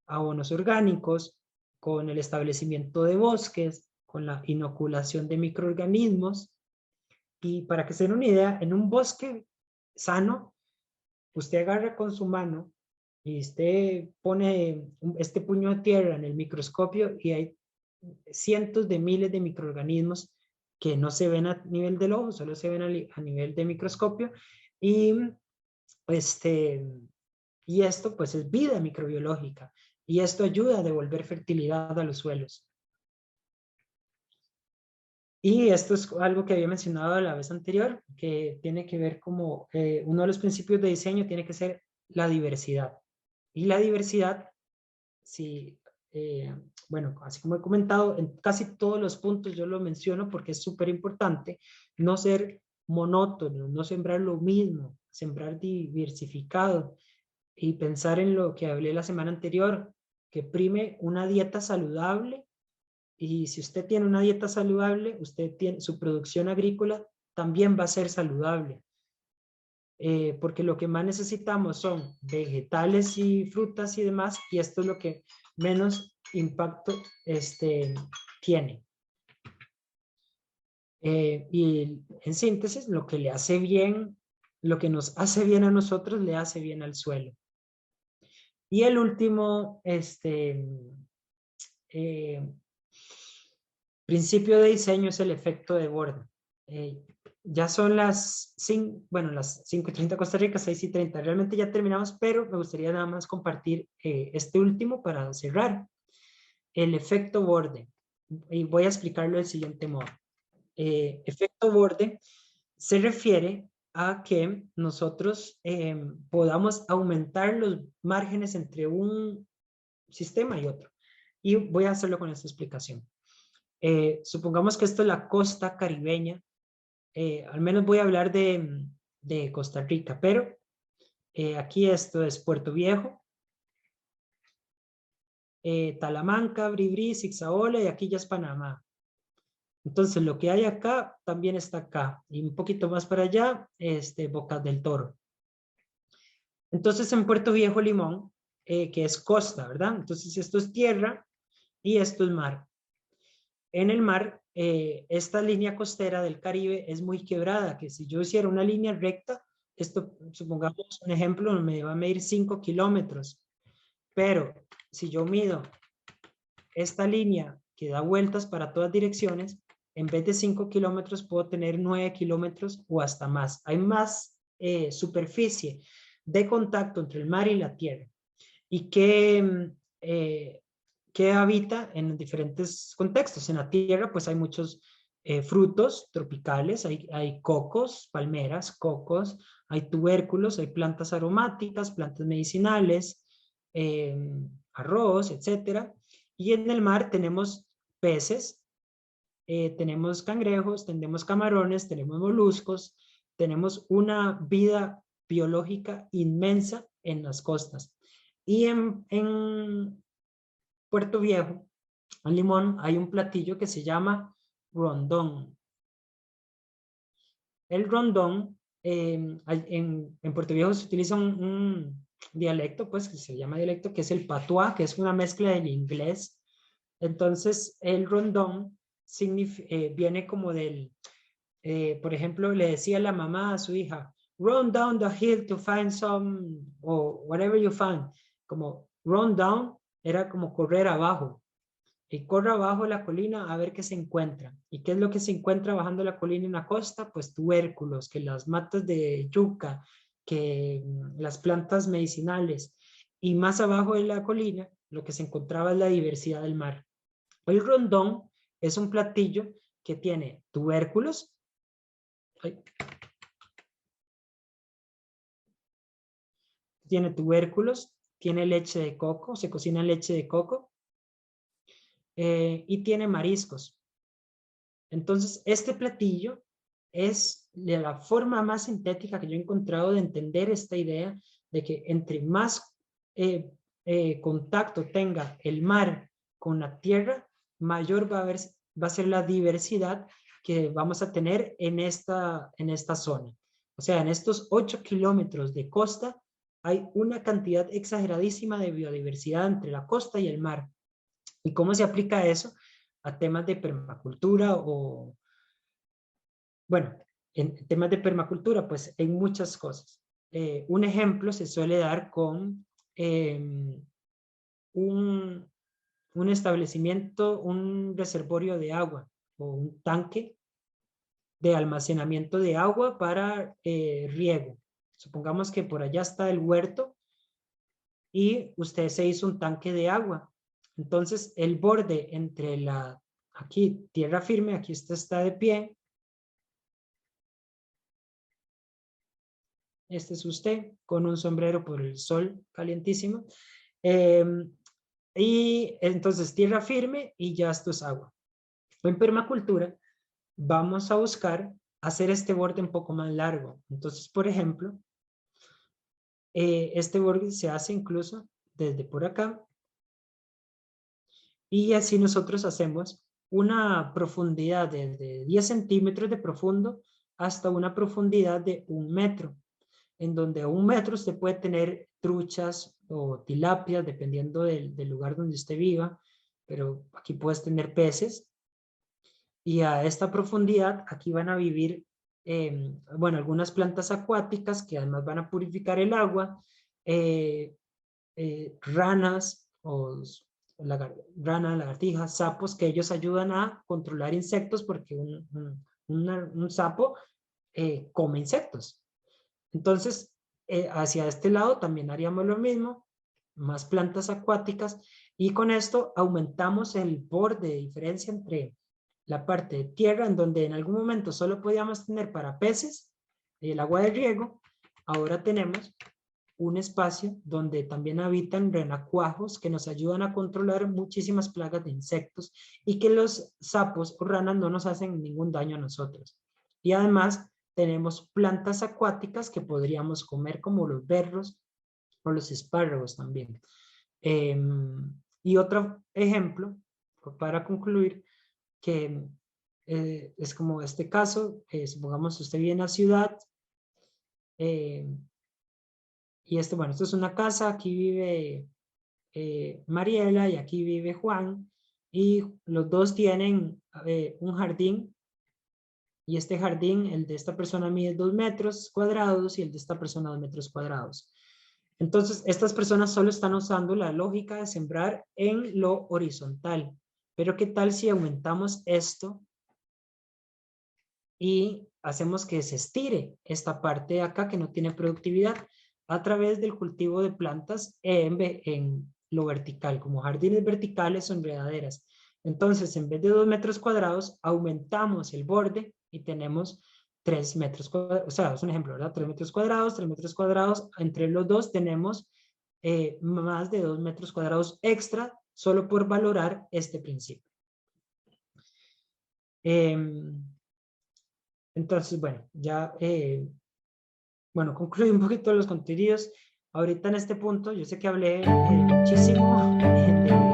abonos orgánicos, con el establecimiento de bosques, con la inoculación de microorganismos. Y para que se den una idea, en un bosque sano, usted agarra con su mano y usted pone este puño de tierra en el microscopio y hay cientos de miles de microorganismos que no se ven a nivel del ojo, solo se ven a nivel de microscopio. Y, y esto pues es vida microbiológica y esto ayuda a devolver fertilidad a los suelos. Y esto es algo que había mencionado la vez anterior, que tiene que ver como uno de los principios de diseño tiene que ser la diversidad. Y la diversidad, sí, bueno, así como he comentado, en casi todos los puntos yo lo menciono porque es súper importante no ser monótono, no sembrar lo mismo, sembrar diversificado y pensar en lo que hablé la semana anterior, que prime una dieta saludable. Y si usted tiene una dieta saludable, su producción agrícola también va a ser saludable. porque lo que más necesitamos son vegetales y frutas y demás, y esto es lo que menos impacto tiene. Y en síntesis, lo que le hace bien, lo que nos hace bien a nosotros, le hace bien al suelo. Y el último principio de diseño es el efecto de borde. Ya son las 5:30 Costa Rica, 6:30. Realmente ya terminamos, pero me gustaría nada más compartir este último para cerrar. El efecto borde. Y voy a explicarlo del siguiente modo. Efecto borde se refiere a que nosotros podamos aumentar los márgenes entre un sistema y otro. Y voy a hacerlo con esta explicación. Supongamos que esto es la costa caribeña. Al menos voy a hablar de Costa Rica, pero aquí esto es Puerto Viejo, Talamanca, Bribri, Zixaola, y aquí ya es Panamá. Entonces, lo que hay acá también está acá. Y un poquito más para allá, Bocas del Toro. Entonces, en Puerto Viejo, Limón, que es costa, ¿verdad? Entonces, esto es tierra y esto es mar. En el mar, esta línea costera del Caribe es muy quebrada, que si yo hiciera una línea recta, esto, supongamos un ejemplo, me va a medir 5 kilómetros. Pero si yo mido esta línea que da vueltas para todas direcciones, en vez de 5 kilómetros puedo tener 9 kilómetros o hasta más. Hay más superficie de contacto entre el mar y la tierra. ¿Y qué habita en diferentes contextos? En la tierra pues hay muchos frutos tropicales, hay cocos, palmeras, cocos, hay tubérculos, hay plantas aromáticas, plantas medicinales, arroz, etcétera. Y en el mar tenemos peces, tenemos cangrejos, tenemos camarones, tenemos moluscos, tenemos una vida biológica inmensa en las costas. Y en Puerto Viejo, en Limón, hay un platillo que se llama rondón. El rondón, en Puerto Viejo se utiliza un dialecto, pues, que se llama dialecto, que es el patuá, que es una mezcla del inglés. Entonces, el rondón viene como por ejemplo, le decía la mamá a su hija, run down the hill to find some, o whatever you find, como run down, era como correr abajo, y corre abajo la colina a ver qué se encuentra. ¿Y qué es lo que se encuentra bajando la colina en la costa? Pues tubérculos, que las matas de yuca, que las plantas medicinales, y más abajo de la colina lo que se encontraba es la diversidad del mar. El rondón es un platillo que tiene tubérculos, tiene leche de coco, se cocina en leche de coco, y tiene mariscos. Entonces, este platillo es de la forma más sintética que yo he encontrado de entender esta idea de que entre más contacto tenga el mar con la tierra, mayor va a ser la diversidad que vamos a tener en esta zona. O sea, en estos 8 kilómetros de costa hay una cantidad exageradísima de biodiversidad entre la costa y el mar. ¿Y cómo se aplica eso a temas de permacultura o, bueno, en temas de permacultura? Pues en muchas cosas. Un ejemplo se suele dar con un establecimiento, un reservorio de agua o un tanque de almacenamiento de agua para riego. Supongamos que por allá está el huerto y usted se hizo un tanque de agua. Entonces el borde entre aquí tierra firme, aquí usted está de pie. Este es usted con un sombrero por el sol calientísimo. Y entonces tierra firme y ya esto es agua. En permacultura vamos a buscar hacer este borde un poco más largo. Entonces, por ejemplo, este borde se hace incluso desde por acá. Y así nosotros hacemos una profundidad de 10 centímetros de profundo hasta una profundidad de 1 metro. en donde a 1 metro usted puede tener truchas o tilapias, dependiendo del lugar donde usted viva, pero aquí puedes tener peces. Y a esta profundidad, aquí van a vivir, bueno, algunas plantas acuáticas que además van a purificar el agua, ranas rana, lagartijas, sapos, que ellos ayudan a controlar insectos porque un sapo come insectos. Entonces, hacia este lado también haríamos lo mismo, más plantas acuáticas, y con esto aumentamos el borde de diferencia entre la parte de tierra, en donde en algún momento solo podíamos tener para peces el agua de riego. Ahora tenemos un espacio donde también habitan renacuajos que nos ayudan a controlar muchísimas plagas de insectos y que los sapos o ranas no nos hacen ningún daño a nosotros. Y además tenemos plantas acuáticas que podríamos comer, como los berros o los espárragos también. Y otro ejemplo, para concluir, que es como este caso, supongamos usted vive en la ciudad, y bueno, esto es una casa, aquí vive Mariela y aquí vive Juan, y los dos tienen un jardín, y este jardín, el de esta persona mide 2 metros cuadrados y el de esta persona 2 metros cuadrados. Entonces, estas personas solo están usando la lógica de sembrar en lo horizontal. Pero ¿qué tal si aumentamos esto y hacemos que se estire esta parte de acá que no tiene productividad a través del cultivo de plantas en lo vertical, como jardines verticales o enredaderas? Entonces, en vez de 2 metros cuadrados, aumentamos el borde y tenemos 3 metros cuadrados. O sea, es un ejemplo, ¿verdad? 3 metros cuadrados, 3 metros cuadrados. Entre los dos tenemos más de 2 metros cuadrados extra, solo por valorar este principio. Entonces, bueno, ya, bueno, concluí un poquito los contenidos. Ahorita en este punto, yo sé que hablé muchísimo de